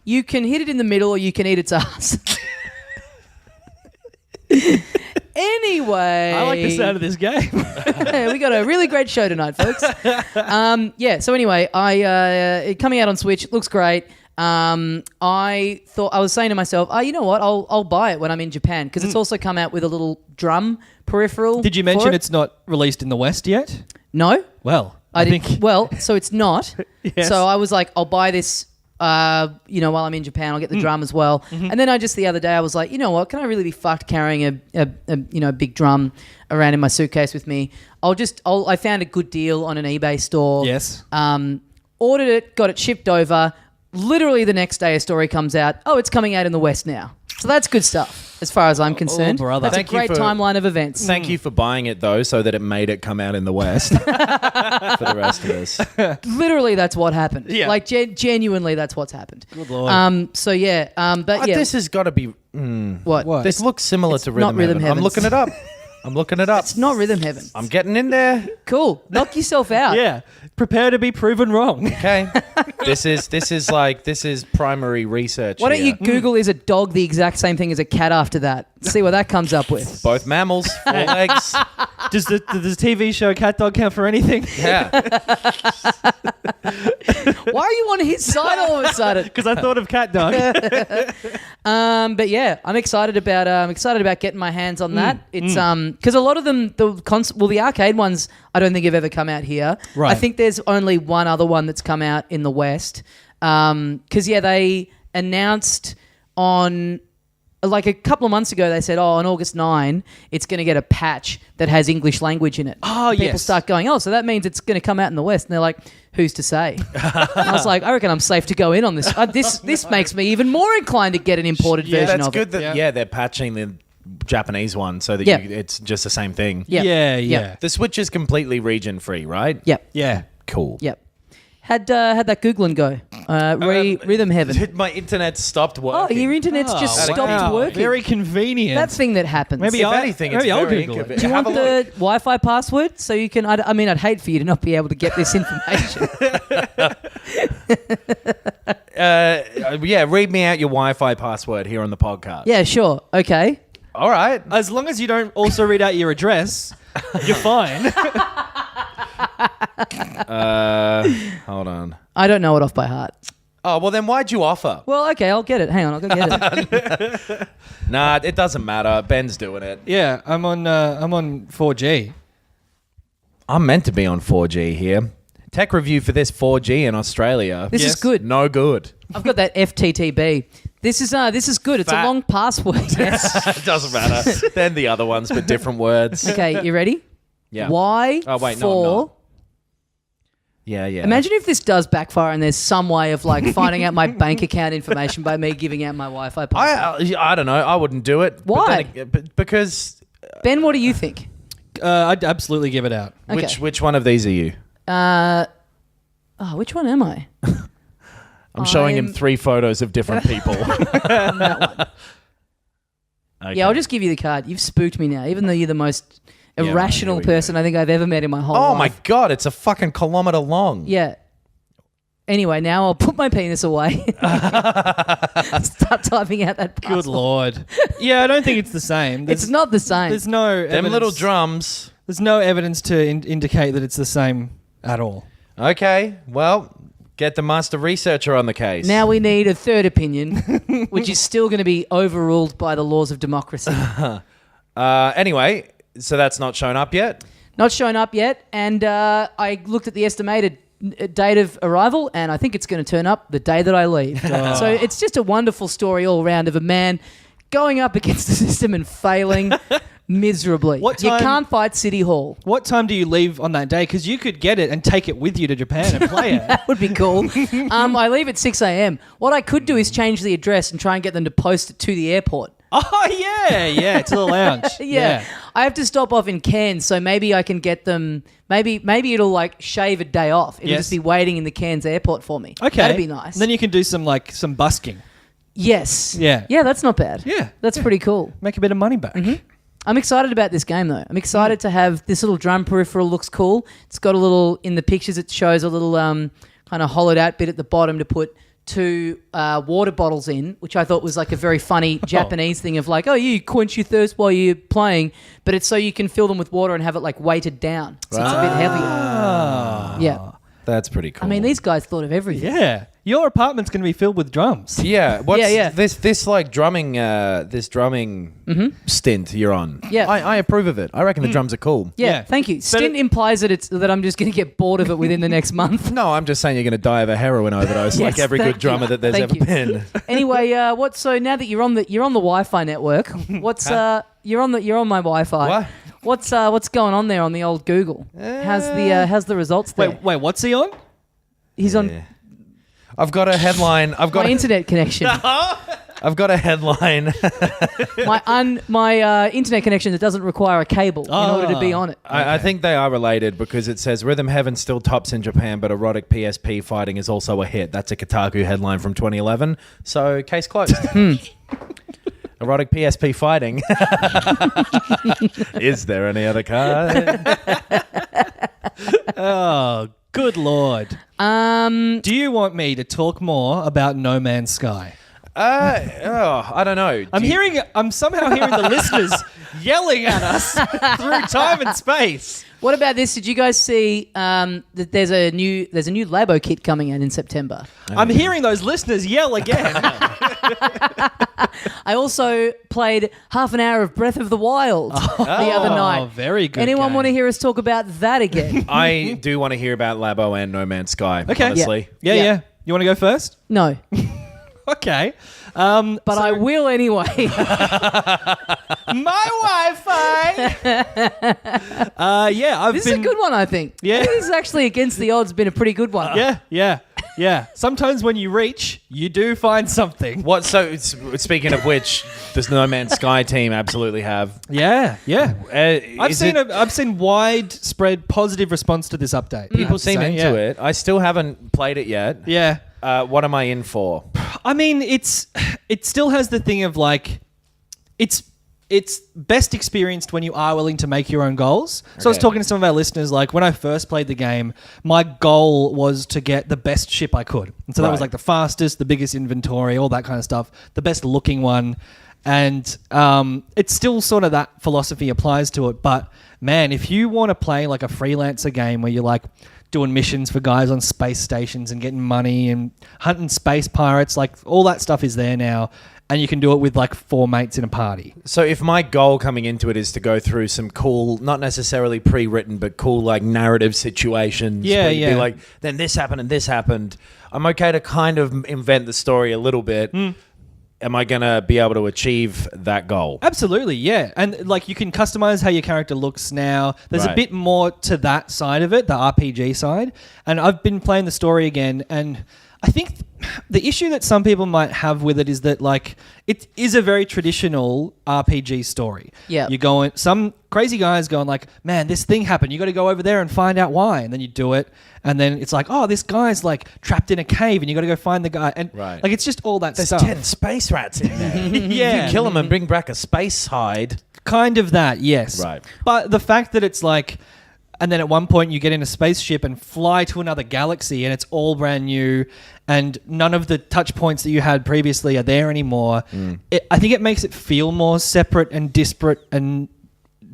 you can hit it in the middle or you can eat its ass. Anyway, I like the sound of this game. we got a really great show tonight, folks. So anyway, it coming out on Switch, it looks great. I was saying to myself, you know what? I'll buy it when I'm in Japan because it's also come out with a little drum peripheral. Did you mention it's not released in the West yet? No. Well, I think. Well, so it's not. Yes. So I was like, I'll buy this. While I'm in Japan, I'll get the drum as well. And then the other day I was like, you know what? Can I really be fucked carrying a big drum around in my suitcase with me? I found a good deal on an eBay store. Yes. Ordered it, got it shipped over. Literally the next day, a story comes out. Oh, it's coming out in the West now. So that's good stuff, as far as I'm concerned. brother. That's Thank a great you for- timeline of events. Thank you for buying it though, so that it made it come out in the West for the rest of us. Literally, that's what happened. Yeah. Like genuinely, that's what's happened. Good Lord. But yeah, This has got to be. what? This looks similar to not Rhythm Rhythm Heaven. I'm Heavens. looking it up. It's not Rhythm Heaven. I'm getting in there. Cool. Knock yourself out. Yeah. Prepare to be proven wrong. Okay. This is primary research. Why don't you here. Google is a dog the exact same thing as a cat after that? See what that comes up with. Both mammals, 4 legs. Does the TV show Cat Dog count for anything? Yeah. Why are you on his side all of a sudden? Because I thought of Cat Dog. But yeah, I'm excited about getting my hands on that. It's because a lot of them, the arcade ones, I don't think have ever come out here. Right. I think there's only one other one that's come out in the West. Because they announced on like a couple of months ago, they said, on August 9, it's going to get a patch that has English language in it. Oh, People yes. start going, so that means it's going to come out in the West. And they're like, who's to say? And I was like, I reckon I'm safe to go in on this. This makes me even more inclined to get an imported version That's of good. it. That they're patching the Japanese one so that Yeah. it's just the same thing. Yep. Yeah. Yep. The Switch is completely region free, right? Yep. Yeah. Cool. Yep. Had that Googling go. Rhythm Heaven. My internet stopped Oh, working. your internet's just stopped working. Very convenient. That thing that happens. Maybe If I'll- anything, maybe it's I'll very Google it. inconvenient. Do you Have want a the look. Wi-Fi password so you can? I'd hate for you to not be able to get this information. Read me out your Wi-Fi password here on the podcast. Yeah, sure. Okay. All right. As long as you don't also read out your address, you're fine. Hold on. I don't know it off by heart. Oh, well then why'd you offer? Well, okay, I'll get it. Hang on, I'll go get it. Nah, it doesn't matter. Ben's doing it. Yeah, I'm on 4G. I'm meant to be on 4G here. Tech review for this 4G in Australia. This is good. No good. I've got that FTTB. This is good. It's Fat. a long password. Yes. It doesn't matter. Then the other ones, but different words. Okay, you ready? Yeah. Y Oh, wait, no, I'm for. not. Yeah. Imagine if this does backfire and there's some way of like finding out my bank account information by me giving out my Wi-Fi password. I don't know. I wouldn't do it. Why? Because Ben, what do you think? I'd absolutely give it out. Okay. which one of these are you? Which one am I? I'm showing him I'm- 3 photos of different people. That one. Okay. Yeah, I'll just give you the card. You've spooked me now, even though you're the most irrational here we go. person I think I've ever met in my whole Oh life. my God, it's a fucking kilometre long. Yeah. Anyway, now I'll put my penis away. Start typing out that puzzle. Good Lord. Yeah, I don't think it's the same. It's not the same. There's no Them evidence. little drums. There's no evidence to indicate that it's the same at all. Okay, well, get the master researcher on the case. Now we need a third opinion, which is still going to be overruled by the laws of democracy. Anyway, so that's not shown up yet? Not shown up yet, and I looked at the estimated date of arrival, and I think it's going to turn up the day that I leave. So it's just a wonderful story all around of a man going up against the system and failing miserably. What You time- can't fight City Hall. What time do you leave on that day? Because you could get it and take it with you to Japan and play it. That would be cool. I leave at 6 a.m. What I could do is change the address and try and get them to post it to the airport. Oh, yeah, to the lounge. Yeah. I have to stop off in Cairns, so maybe I can get them. Maybe it'll like shave a day off. It'll Yes. just be waiting in the Cairns airport for me. Okay. That'd be nice. And then you can do some busking. Yes. Yeah. Yeah, that's not bad. Yeah. That's pretty cool. Make a bit of money back. I'm excited about this game though. I'm excited to have this little drum peripheral. Looks cool. It's got a little in the pictures. It shows a little kind of hollowed out bit at the bottom to put 2 water bottles in, which I thought was like a very funny Japanese thing of like, oh, you quench your thirst while you're playing, but it's so you can fill them with water and have it like weighted down, so it's a bit heavier. Yeah, That's pretty cool. I mean these guys thought of everything. Yeah. Your apartment's going to be filled with drums. Yeah, what's Yeah. this like drumming stint you're on? Yeah. I approve of it. I reckon the drums are cool. Yeah, Yeah. thank you. Stint implies that I'm just going to get bored of it within the next month. No, I'm just saying you're going to die of a heroin overdose, Yes, like every thank good drummer you. that there's Thank ever you. been. Anyway, so now that you're on the Wi-Fi network, what's you're on my Wi-Fi. What? What's going on there on the old Google? How's the results there? Wait, what's he on? He's on Yeah. I've got a headline. my internet connection. I've got a headline. my internet connection that doesn't require a cable in order to be on it. I think they are related because it says Rhythm Heaven still tops in Japan, but erotic PSP fighting is also a hit. That's a Kotaku headline from 2011. So case closed. Erotic PSP fighting. Is there any other card? Oh, good Lord. Do you want me to talk more about No Man's Sky? I don't know. I'm somehow hearing the listeners yelling at us through time and space. What about this? Did you guys see that there's a new Labo kit coming out in September? I'm hearing those listeners yell again. I also played half an hour of Breath of the Wild the other night. Oh, very good. Anyone game. want to hear us talk about that again? I do want to hear about Labo and No Man's Sky, Okay. honestly. Yeah. Yeah. You want to go first? No, Okay. but I will anyway. My Wi-Fi. Yeah, This is a good one, I think. Yeah. I think this is actually against the odds been a pretty good one. Yeah. Sometimes when you reach, you do find something. What? So, speaking of which, does No Man's Sky team absolutely have? Yeah. I've Is seen it- I've seen widespread positive response to this update. People seem into it. I still haven't played it yet. Yeah. What am I in for? I mean, it still has the thing of like, it's best experienced when you are willing to make your own goals. So I was Okay. talking to some of our listeners, like when I first played the game, my goal was to get the best ship I could. And so that was Right. like the fastest, the biggest inventory, all that kind of stuff, the best looking one. And it's still sort of that philosophy applies to it. But man, if you want to play like a freelancer game where you're like doing missions for guys on space stations and getting money and hunting space pirates, like all that stuff is there now. And you can do it with like 4 mates in a party. So if my goal coming into it is to go through some cool, not necessarily pre-written, but cool like narrative situations. Yeah, where you'd yeah. Be like, then this happened and this happened. I'm okay to kind of invent the story a little bit. Am I going to be able to achieve that goal? Absolutely, yeah. And like you can customize how your character looks now. There's a Right. bit more to that side of it, the RPG side. And I've been playing the story again, and I think the issue that some people might have with it is that like it is a very traditional RPG story. Yeah. You go in, some crazy guy's going like, man, this thing happened. You got to go over there and find out why. And then you do it. And then it's like, oh, this guy's like trapped in a cave and you got to go find the guy. And Right. like, it's just all that There's stuff. 10 space rats in there. Yeah. You kill them and bring back a space hide. Kind of that, yes. Right. But the fact that it's like, and then at one point you get in a spaceship and fly to another galaxy and it's all brand new and none of the touch points that you had previously are there anymore. I think it makes it feel more separate and disparate and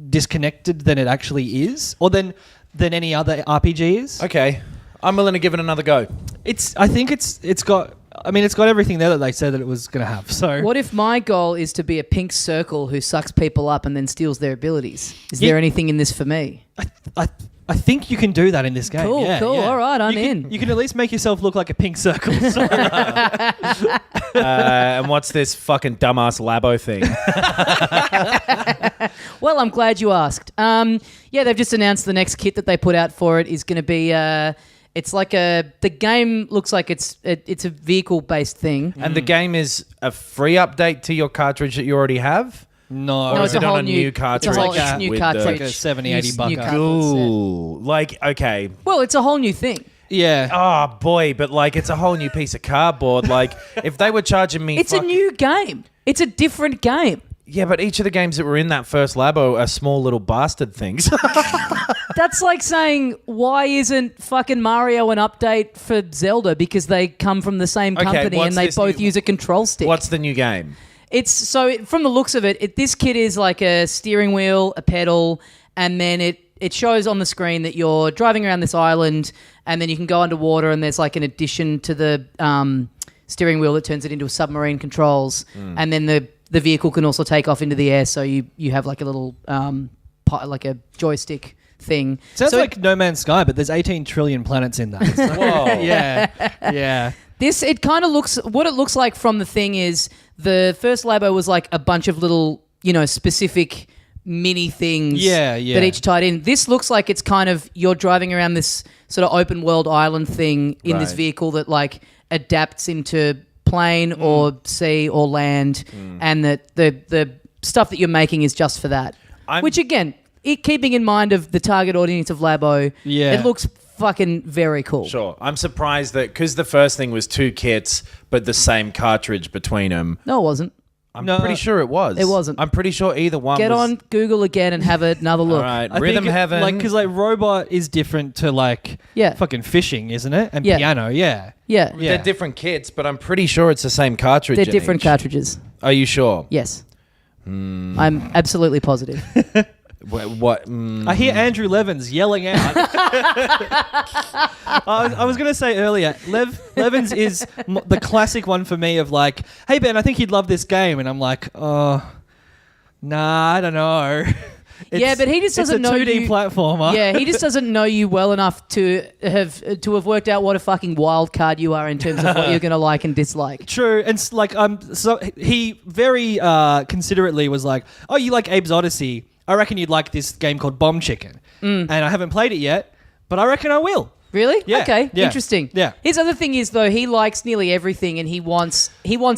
disconnected than it actually is, or than any other RPG is. Okay. I'm willing to give it another go. I think it's got everything there that they said that it was going to have. So What if my goal is to be a pink circle who sucks people up and then steals their abilities? Is there anything in this for me? I think you can do that in this game. Cool, Yeah, cool. yeah. All right, I'm You can- in. You can at least make yourself look like a pink circle. So. And what's this fucking dumbass Labo thing? Well, I'm glad you asked. They've just announced the next kit that they put out for it is going to be. It's like the game looks like it's a vehicle based thing. And the game is a free update to your cartridge that you already have? No, Or No, is it's it a on whole a new new cartridge? It's a whole Like new with cartridge. like a 70, 80 New bucks. cartridge, Ooh. Like, okay. Well, it's a whole new thing. yeah. Oh, boy, but like, it's a whole new piece of cardboard. Like, if they were charging me... It's a new game. It's a different game. Yeah, but each of the games that were in that first Labo are small little bastard things. That's like saying, why isn't fucking Mario an update for Zelda? Because they come from the same Okay, company what's and they this both new- use a control stick. What's the new game? From the looks of it, this kit is like a steering wheel, a pedal, and then it shows on the screen that you're driving around this island, and then you can go underwater, and there's like an addition to the steering wheel that turns it into submarine controls, and then the vehicle can also take off into the air, so you have like a little like a joystick thing. Sounds So like No Man's Sky, but there's 18 trillion planets in that. Whoa. yeah. Yeah. it kind of looks, what it looks like from the thing is the first Labo was like a bunch of little, specific mini things Yeah. that each tied in. This looks like it's kind of, you're driving around this sort of open world island thing in this Right. vehicle that like adapts into plane or sea or land, and that the stuff that you're making is just for that. Which again, keeping in mind of the target audience of Labo, Yeah. it looks fucking very cool. Sure. I'm surprised that... Because the first thing was 2 kits, but the same cartridge between them. No, it wasn't. I'm No, pretty sure it was. It wasn't. I'm pretty sure either one Get was... on Google again and have another look. All right. I Rhythm think Heaven. because robot is different to fucking fishing, isn't it? And Yeah. piano, yeah. Yeah, Yeah. They're different kits, but I'm pretty sure it's the same cartridge. they're in different each. cartridges. Are you sure? Yes. I'm absolutely positive. What? I hear Andrew Levins yelling out. I was going to say earlier, Levins is the classic one for me of like, hey, Ben, I think you'd love this game. And I'm like, oh, nah, I don't know. Yeah, but he just doesn't know It's a 2D you- platformer. Yeah, he just doesn't know you well enough to have worked out what a fucking wild card you are in terms of what you're going to like and dislike. True, and so he very considerately was like, "Oh, you like Abe's Odyssey? I reckon you'd like this game called Bomb Chicken." And I haven't played it yet, but I reckon I will. Really? Yeah, Okay. yeah, Interesting. yeah. His other thing is though he likes nearly everything, and he wants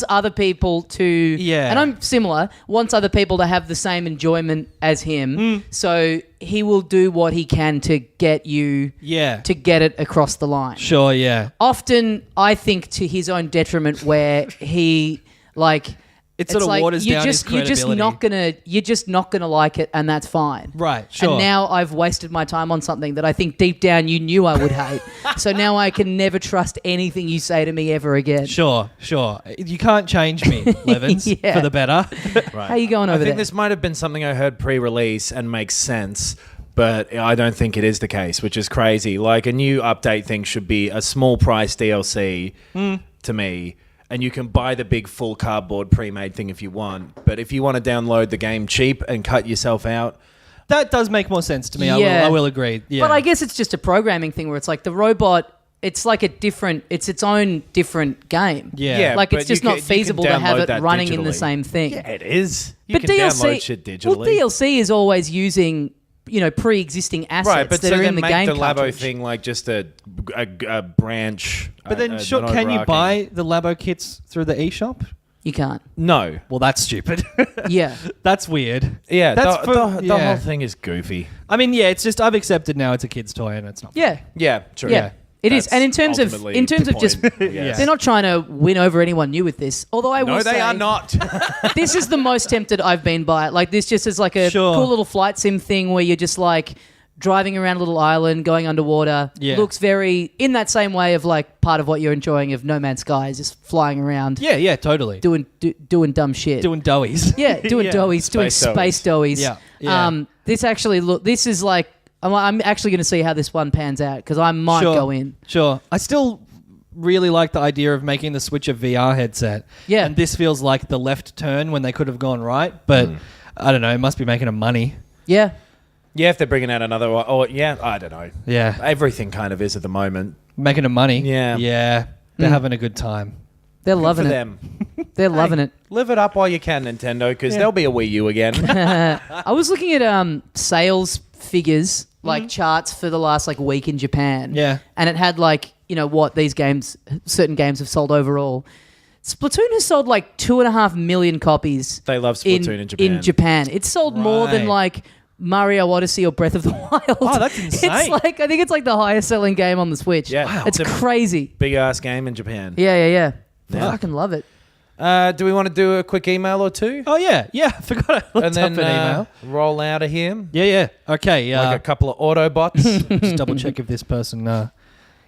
other people to. Yeah. And I'm similar. Wants other people to have the same enjoyment as him. So he will do what he can to get you. Yeah. To get it across the line. Sure. Yeah. Often, I think to his own detriment, where he like. It sort of waters down his credibility. You're just not gonna like it, and that's fine. Right, sure. And now I've wasted my time on something that I think deep down you knew I would hate. So now I can never trust anything you say to me ever again. Sure. You can't change me, Levins, Yeah. for the better. Right. How you going over I think there? this might have been something I heard pre-release and makes sense, but I don't think it is the case, which is crazy. Like, a new update thing should be a small price DLC to me, and you can buy the big full cardboard pre-made thing if you want. But if you want to download the game cheap and cut yourself out... That does make more sense to me. Yeah. I will agree. Yeah. But I guess it's just a programming thing where it's like the robot. It's like it's its own different game. Yeah. Yeah, Like but it's just you not can feasible to have download it that running in the digitally. same thing. Yeah, it is. You But can DLC, download shit digitally. well, DLC is always using pre-existing assets Right, but that so are then in the make game the Labo cartridge. thing like just a branch. But then, sure, not can you overarching. buy the Labo kits through the eShop? You can't. No. Well, that's stupid. Yeah. That's weird. Yeah, That's the whole thing is goofy. I mean, yeah, it's just I've accepted now it's a kid's toy and it's not. Yeah. Yeah, true. Yeah. It is. That's And in terms of ultimately the just, point, I guess. they're not trying to win over anyone new with this. Although I will No, say, they are not. this is the most tempted I've been by it. Like this just is like a Sure. cool little flight sim thing where you're just like driving around a little island, going underwater. Yeah. Looks very in that same way of like part of what you're enjoying of No Man's Sky is just flying around, Yeah, totally. doing dumb shit. Doing doughies. Yeah, doing Yeah. doughies, doing Space space doughies. Yeah, yeah. This is like I'm actually going to see how this one pans out because I might go in. Sure. I still really like the idea of making the Switch a VR headset. Yeah. And this feels like the left turn when they could have gone right, but I don't know, it must be making them money. Yeah. Yeah, if they're bringing out another one. Oh, yeah, I don't know. Yeah. Everything kind of is at the moment. Making them money. Yeah. Yeah. They're having a good time. They're Good loving for it. them. They're loving it. Live it up while you can, Nintendo, because there'll be a Wii U again. I was looking at sales figures, like charts for the last like week in Japan. Yeah. And it had like, what certain games have sold overall. Splatoon has sold like 2.5 million copies. They love Splatoon in Japan. In Japan. It's sold more than Right. like Mario Odyssey or Breath of the Wild. Oh, that's insane. It's like, I think it's like the highest selling game on the Switch. Yeah. Wow. It's crazy. Big ass game in Japan. Yeah. Yeah. I fucking love it. Do we want to do a quick email or two? Oh, yeah. Yeah. I forgot I looked And then up an email. roll out of here. Yeah. Okay. Like a couple of Autobots. Just double check if this person...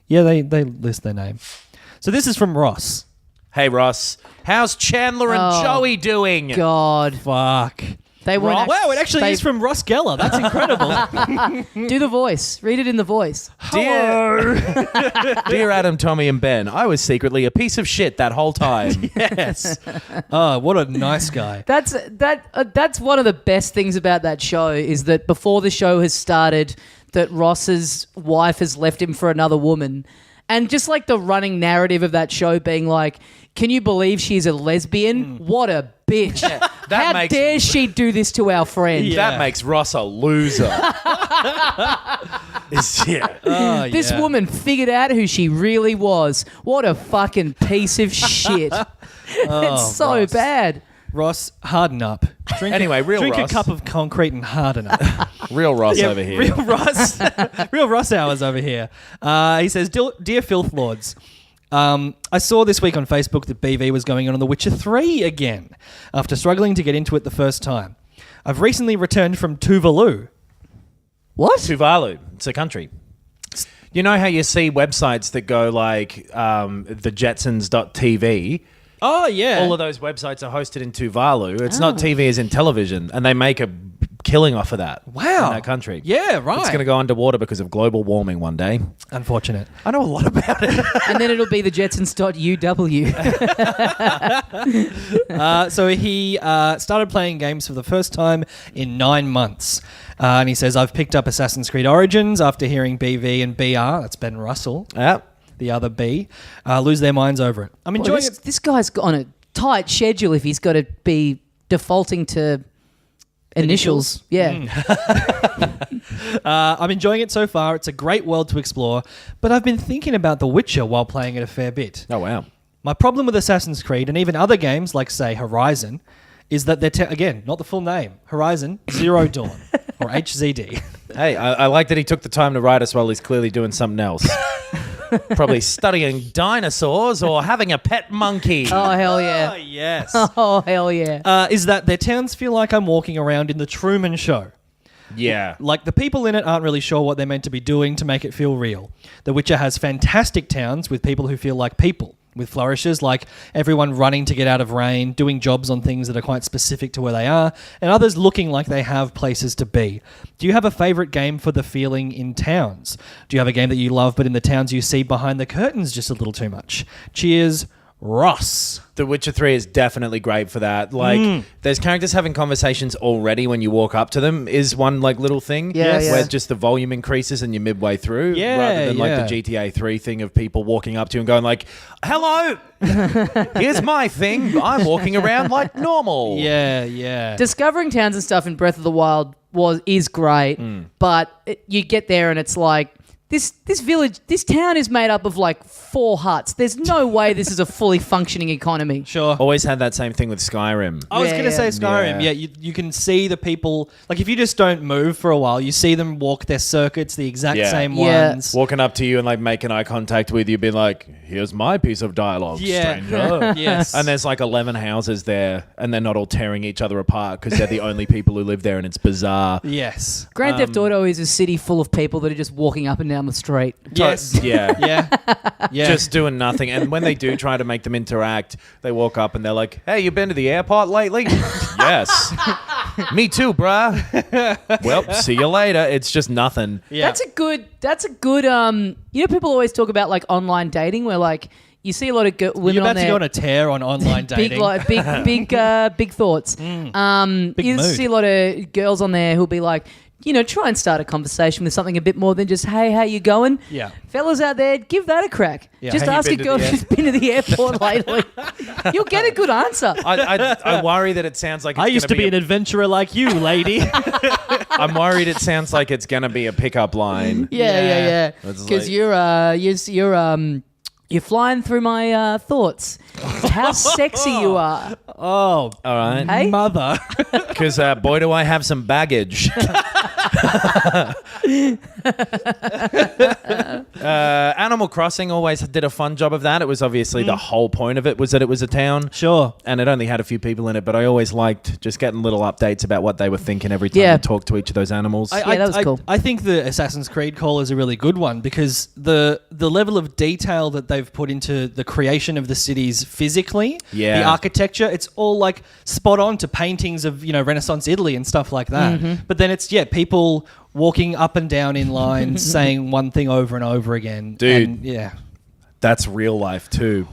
yeah, they list their name. So this is from Ross. Hey, Ross. How's Chandler and Oh, Joey doing? God. Fuck. They weren't. Wow, it actually is from Ross Geller. That's incredible. Do the voice. Read it in the voice. Dear Adam, Tommy, and Ben, I was secretly a piece of shit that whole time. Yes. Oh, what a nice guy. That's one of the best things about that show is that before the show has started, that Ross's wife has left him for another woman. And just like the running narrative of that show being like, can you believe she's a lesbian? What a bitch. How dare she do this to our friend? Yeah. That makes Ross a loser. Oh, This yeah. woman figured out who she really was. What a fucking piece of shit. It's so Ross. bad. Ross, harden up. Anyway, real drink Ross. a cup of concrete and harden up. Real Ross over here. Real Ross. Real Ross hours over here. He says, Dear Filth Lords, I saw this week on Facebook that BV was going on The Witcher 3 again, after struggling to get into it the first time. I've recently returned from Tuvalu. What? Tuvalu. It's a country. You know how you see websites that go like thejetsons.tv? Oh, yeah. All of those websites are hosted in Tuvalu. It's not TV as in television, and they make a killing off of that. Wow. In that country. Yeah, right. It's going to go underwater because of global warming one day. Unfortunate. I know a lot about it. And then it'll be the Jetsons.uw. So he started playing games for the first time in 9 months. And he says, I've picked up Assassin's Creed Origins after hearing BV and BR, that's Ben Russell, Yeah. the other B, lose their minds over it. I'm enjoying it. This guy's on a tight schedule if he's got to be defaulting to initials. Yeah. I'm enjoying it so far. It's a great world to explore, but I've been thinking about The Witcher while playing it a fair bit. Oh, wow. My problem with Assassin's Creed and even other games like, say, Horizon, is that they're, again, not the full name, Horizon Zero Dawn, or HZD. Hey, I like that he took the time to write us while he's clearly doing something else. Probably studying dinosaurs or having a pet monkey. Oh, hell yeah. Oh, yes. Oh, hell yeah. Is that their towns feel like I'm walking around in the Truman Show. Yeah. Like, the people in it aren't really sure what they're meant to be doing to make it feel real. The Witcher has fantastic towns with people who feel like people, with flourishes like everyone running to get out of rain, doing jobs on things that are quite specific to where they are, and others looking like they have places to be. Do you have a favourite game for the feeling in towns? Do you have a game that you love, but in the towns you see behind the curtains just a little too much? Cheers, Ross. The Witcher 3 is definitely great for that. Like, there's characters having conversations already when you walk up to them is one, like, little thing. Yes. Where just the volume increases and you're midway through. Rather than, like, the GTA 3 thing of people walking up to you and going, like, hello, here's my thing. I'm walking around like normal. Yeah. Discovering towns and stuff in Breath of the Wild is great, but you get there and it's like, this town is made up of like 4 huts. There's no way this is a fully functioning economy. Sure. Always had that same thing with Skyrim. I was going to say Skyrim. Yeah, you can see the people. Like, if you just don't move for a while, you see them walk their circuits, the exact same ones. Walking up to you and like making eye contact with you, being like, here's my piece of dialogue, stranger. Yes. And there's like 11 houses there and they're not all tearing each other apart because they're the only people who live there and it's bizarre. Yes. Grand Theft Auto is a city full of people that are just walking up and down the street. Yes. Yeah. Yeah. Just doing nothing. And when they do try to make them interact, they walk up and they're like, hey, you been to the airport lately? Yes. Me too, bruh. Well, see you later. It's just nothing. Yeah. That's a good you know, people always talk about like online dating where like you see a lot of women You're about on there. to go on a tear on online dating. big thoughts. Big You mood. see a lot of girls on there who'll be like, you know, try and start a conversation with something a bit more than just, hey, how you going? Yeah. Fellas out there, give that a crack. Yeah. Just Have you ask a been to girl the who's been to the airport lately. You'll get a good answer. I worry that it sounds like it's I used to be an adventurer like you, lady. I'm worried it sounds like it's going to be a pickup line. Yeah. It's Because like- you're flying through my thoughts. How sexy you are. Oh, All right. Hey? mother. Because, boy, do I have some baggage. Animal Crossing always did a fun job of that. It was obviously the whole point of it was that it was a town. Sure. And it only had a few people in it, but I always liked just getting little updates about what they were thinking every time Yeah. you talked to each of those animals. that was cool. I think the Assassin's Creed call is a really good one because the level of detail that they've put into the creation of the cities physically, the architecture, it's all like spot on to paintings of, you know, Renaissance Italy and stuff like that. But then it's people walking up and down in lines saying one thing over and over again. Dude. And, That's real life too.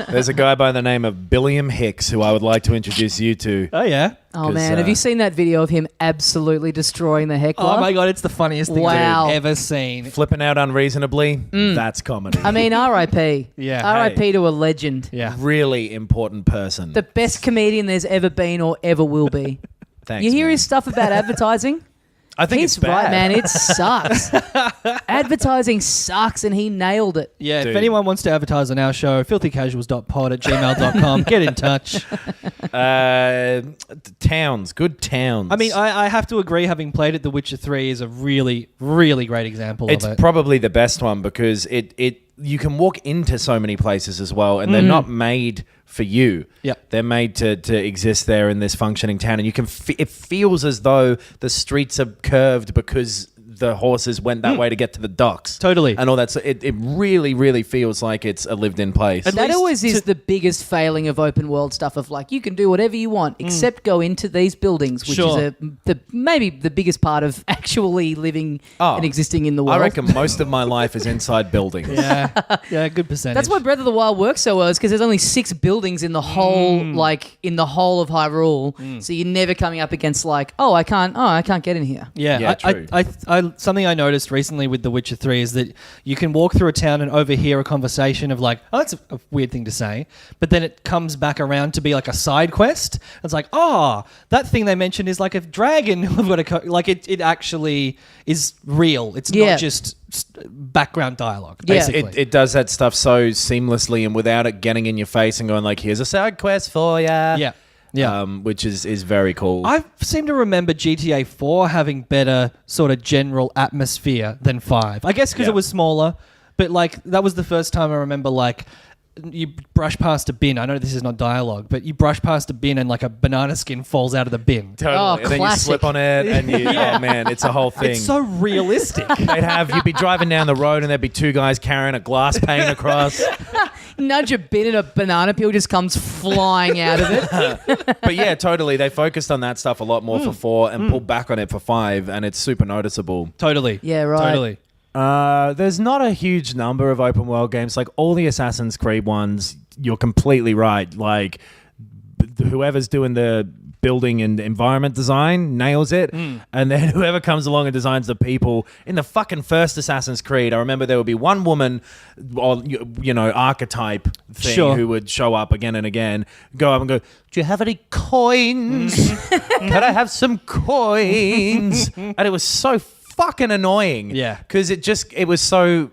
There's a guy by the name of Billiam Hicks who I would like to introduce you to. Oh, yeah. Oh, man. Have you seen that video of him absolutely destroying the heckler? Oh, my God. It's the funniest thing I've ever seen. Flipping out unreasonably, that's comedy. I mean, R.I.P. Yeah. R.I.P. to a legend. Yeah. Really important person. The best comedian there's ever been or ever will be. Thanks, You hear man. his stuff about advertising? I think He's it's bad. right, man. It sucks. Advertising sucks, and he nailed it. Yeah, Dude. if anyone wants to advertise on our show, filthycasuals.pod@gmail.com. Get in touch. Towns, good towns. I mean, I have to agree, having played it, The Witcher 3 is a really, really great example it's of it. probably the best one because it you can walk into so many places as well, and they're not made for you. Yeah. They're made to exist there in this functioning town, and you can. It feels as though the streets are curved because the horses went that way to get to the docks. Totally. And all that. So it really, really feels like it's a lived-in place. At That least always is the biggest failing of open world stuff of like, you can do whatever you want except go into these buildings, which Sure. is maybe the biggest part of actually living and existing in the world. I reckon most of my life is inside buildings. Yeah, good percentage. That's why Breath of the Wild works so well, is because there's only 6 buildings in the whole, in the whole of Hyrule. So you're never coming up against like, I can't get in here. Yeah, true. I something I noticed recently with The Witcher 3 is that you can walk through a town and overhear a conversation of like, oh, that's a weird thing to say, but then it comes back around to be like a side quest. It's like, that thing they mentioned is like a dragon. We've got to like it actually is real. It's not just background dialogue. Yeah. Basically. It does that stuff so seamlessly and without it getting in your face and going like, here's a side quest for ya. Yeah. Which is very cool. I seem to remember GTA 4 having better sort of general atmosphere than 5. I guess because it was smaller, but like that was the first time I remember like you brush past a bin. I know this is not dialogue, but you brush past a bin and like a banana skin falls out of the bin. Totally. And then you classic. slip on it and you, oh man, it's a whole thing. It's so realistic. You'd be driving down the road and there'd be 2 guys carrying a glass pane across. Nudge a bin and a banana peel just comes flying out of it. But yeah, totally. They focused on that stuff a lot more for 4 and pulled back on it for 5, and it's super noticeable. Totally. Yeah, right. Totally. There's not a huge number of open world games. Like all the Assassin's Creed ones, you're completely right. Like whoever's doing the building and environment design nails it, and then whoever comes along and designs the people in the fucking first Assassin's Creed, I remember there would be one woman or archetype thing who would show up again and again, go up and go, do you have any coins? Can I have some coins? And it was so fucking annoying, because it was so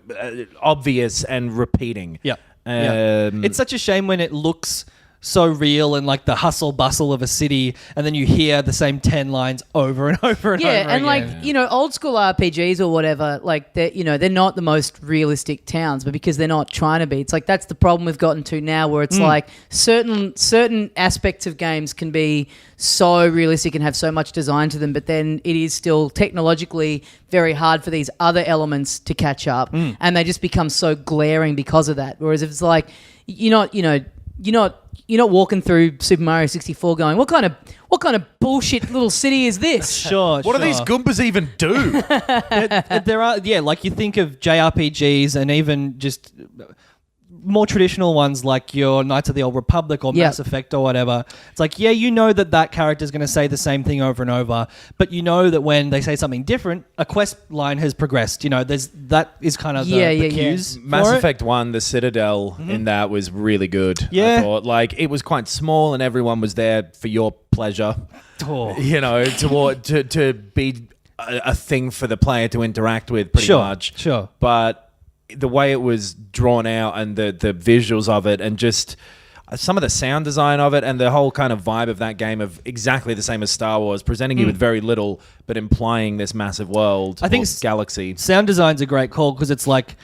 obvious and repeating. It's such a shame when it looks so real and like the hustle bustle of a city, and then you hear the same 10 lines over and over and over and again. like old school RPGs or whatever, like they're not the most realistic towns, but because they're not trying to be, it's like that's the problem we've gotten to now, where it's like certain aspects of games can be so realistic and have so much design to them, but then it is still technologically very hard for these other elements to catch up, and they just become so glaring because of that. Whereas if it's like you're not walking through Super Mario 64 going, what kind of bullshit little city is this? What do these Goombas even do? there are, like you think of JRPGs and even just more traditional ones like your Knights of the Old Republic or Mass Effect or whatever. It's like, that character is going to say the same thing over and over, but you know that when they say something different, a quest line has progressed. That is kind of the cues. Mass Effect 1, the Citadel in that was really good. I thought, like, it was quite small and everyone was there for your pleasure. To be a thing for the player to interact with pretty much. Sure. But the way it was drawn out and the visuals of it and just some of the sound design of it and the whole kind of vibe of that game of exactly the same as Star Wars, presenting you with very little but implying this massive world, I think galaxy. Sound design's a great call because it's like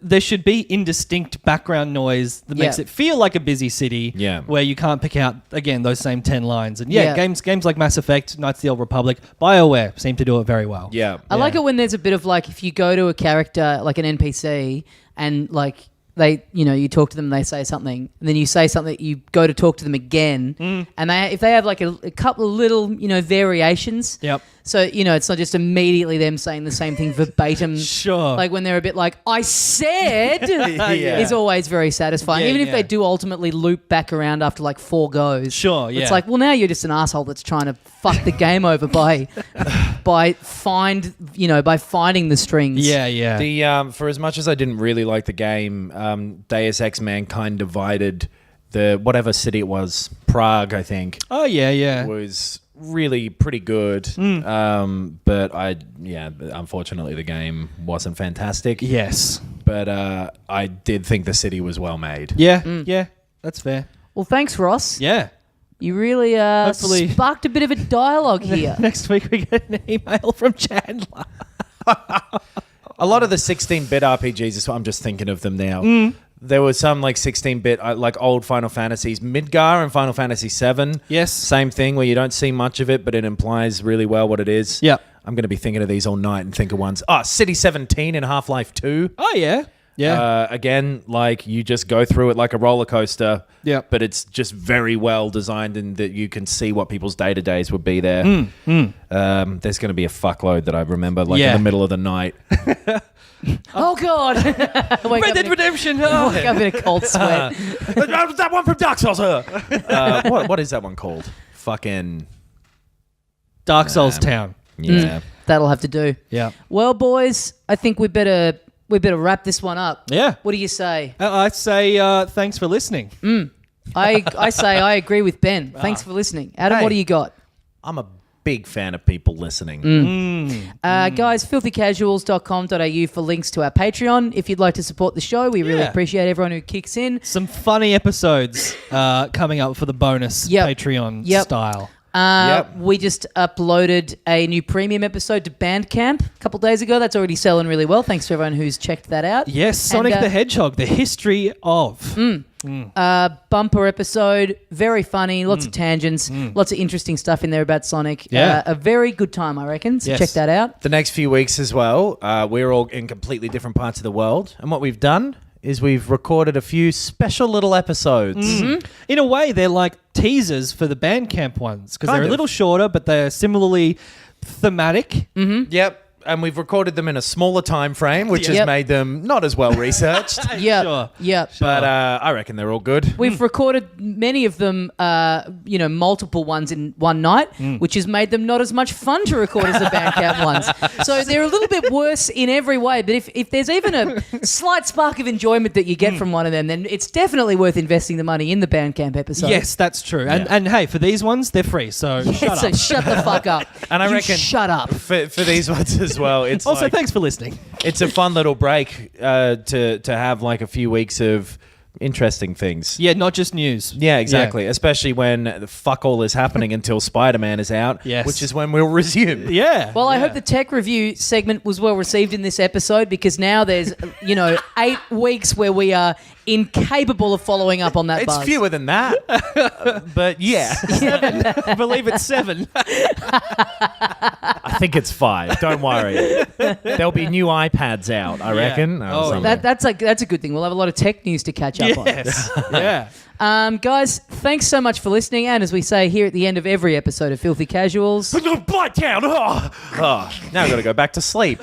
there should be indistinct background noise that makes it feel like a busy city where you can't pick out, again, those same 10 lines. And games like Mass Effect, Knights of the Old Republic, BioWare seem to do it very well. I like it when there's a bit of like, if you go to a character, like an NPC, and like they, you talk to them, they say something, and then you say something, you go to talk to them again, and if they have like a couple of little, variations. So, it's not just immediately them saying the same thing verbatim. Like when they're a bit like, I said, is always very satisfying. Even if they do ultimately loop back around after like 4 goes. It's like, well, now you're just an asshole that's trying to fuck the game over by finding the strings. For as much as I didn't really like the game, Deus Ex Mankind Divided, the whatever city it was, Prague, I think. Was really pretty good, but unfortunately the game wasn't fantastic. But I did think the city was well made. That's fair. Well, thanks, Ross. You really sparked a bit of a dialogue here. Next week we get an email from Chandler. A lot of the 16-bit RPGs, I'm just thinking of them now. There was some like 16-bit, like old Final Fantasies, Midgar and Final Fantasy 7. Same thing where you don't see much of it, but it implies really well what it is. I'm going to be thinking of these all night and think of ones. City 17 in Half-Life 2. Again, like you just go through it like a roller coaster. But it's just very well designed in that you can see what people's day-to-days would be there. There's going to be a fuckload that I remember in the middle of the night. Oh, God. Red Dead Redemption. I got a bit of cold sweat. That one from Dark Souls. What is that one called? Fucking Dark Souls Town. That'll have to do. Well, boys, I think we better wrap this one up. What do you say? I say thanks for listening. I say I agree with Ben. Thanks for listening. Adam, what do you got? I'm a big fan of people listening. Guys, filthycasuals.com.au for links to our Patreon. If you'd like to support the show, we really appreciate everyone who kicks in. Some funny episodes coming up for the bonus Patreon style. We just uploaded a new premium episode to Bandcamp a couple days ago. That's already selling really well. Thanks to everyone who's checked that out. Yes, Sonic the Hedgehog, the history of. Bumper episode, very funny, lots of tangents, lots of interesting stuff in there about Sonic. A very good time, I reckon. So check that out. The next few weeks as well, we're all in completely different parts of the world. And what we've done is we've recorded a few special little episodes. In a way, they're like teasers for the Bandcamp ones because they're a little shorter, but they're similarly thematic. Yep. and we've recorded them in a smaller time frame, which has Yep. made them not as well researched. Yeah, Sure. yeah. But I reckon they're all good. We've recorded many of them, multiple ones in one night, which has made them not as much fun to record as the Bandcamp ones. So they're a little bit worse in every way. But if there's even a slight spark of enjoyment that you get from one of them, then it's definitely worth investing the money in the Bandcamp episode. Yes, that's true. And hey, for these ones, they're free. So shut So up. shut the fuck up. And I You reckon- shut up. For these ones as well, it's Also, like, thanks for listening. it's a fun little break to have like a few weeks of interesting things. Yeah, not just news. Yeah, exactly. Especially when the fuck all is happening until Spider-Man is out, Yes. which is when we'll resume. Yeah. Well, I hope the tech review segment was well received in this episode because now there's, 8 weeks where we are incapable of following up on that It's buzz. fewer than that. But yeah, I believe it's 7. I think it's 5. Don't worry. There'll be new iPads out, I reckon. or Oh, something. That's a good thing. We'll have a lot of tech news to catch up on. Yes. Yeah. Guys, thanks so much for listening. And as we say here at the end of every episode of Filthy Casuals, Blight Town! Oh, now I've got to go back to sleep.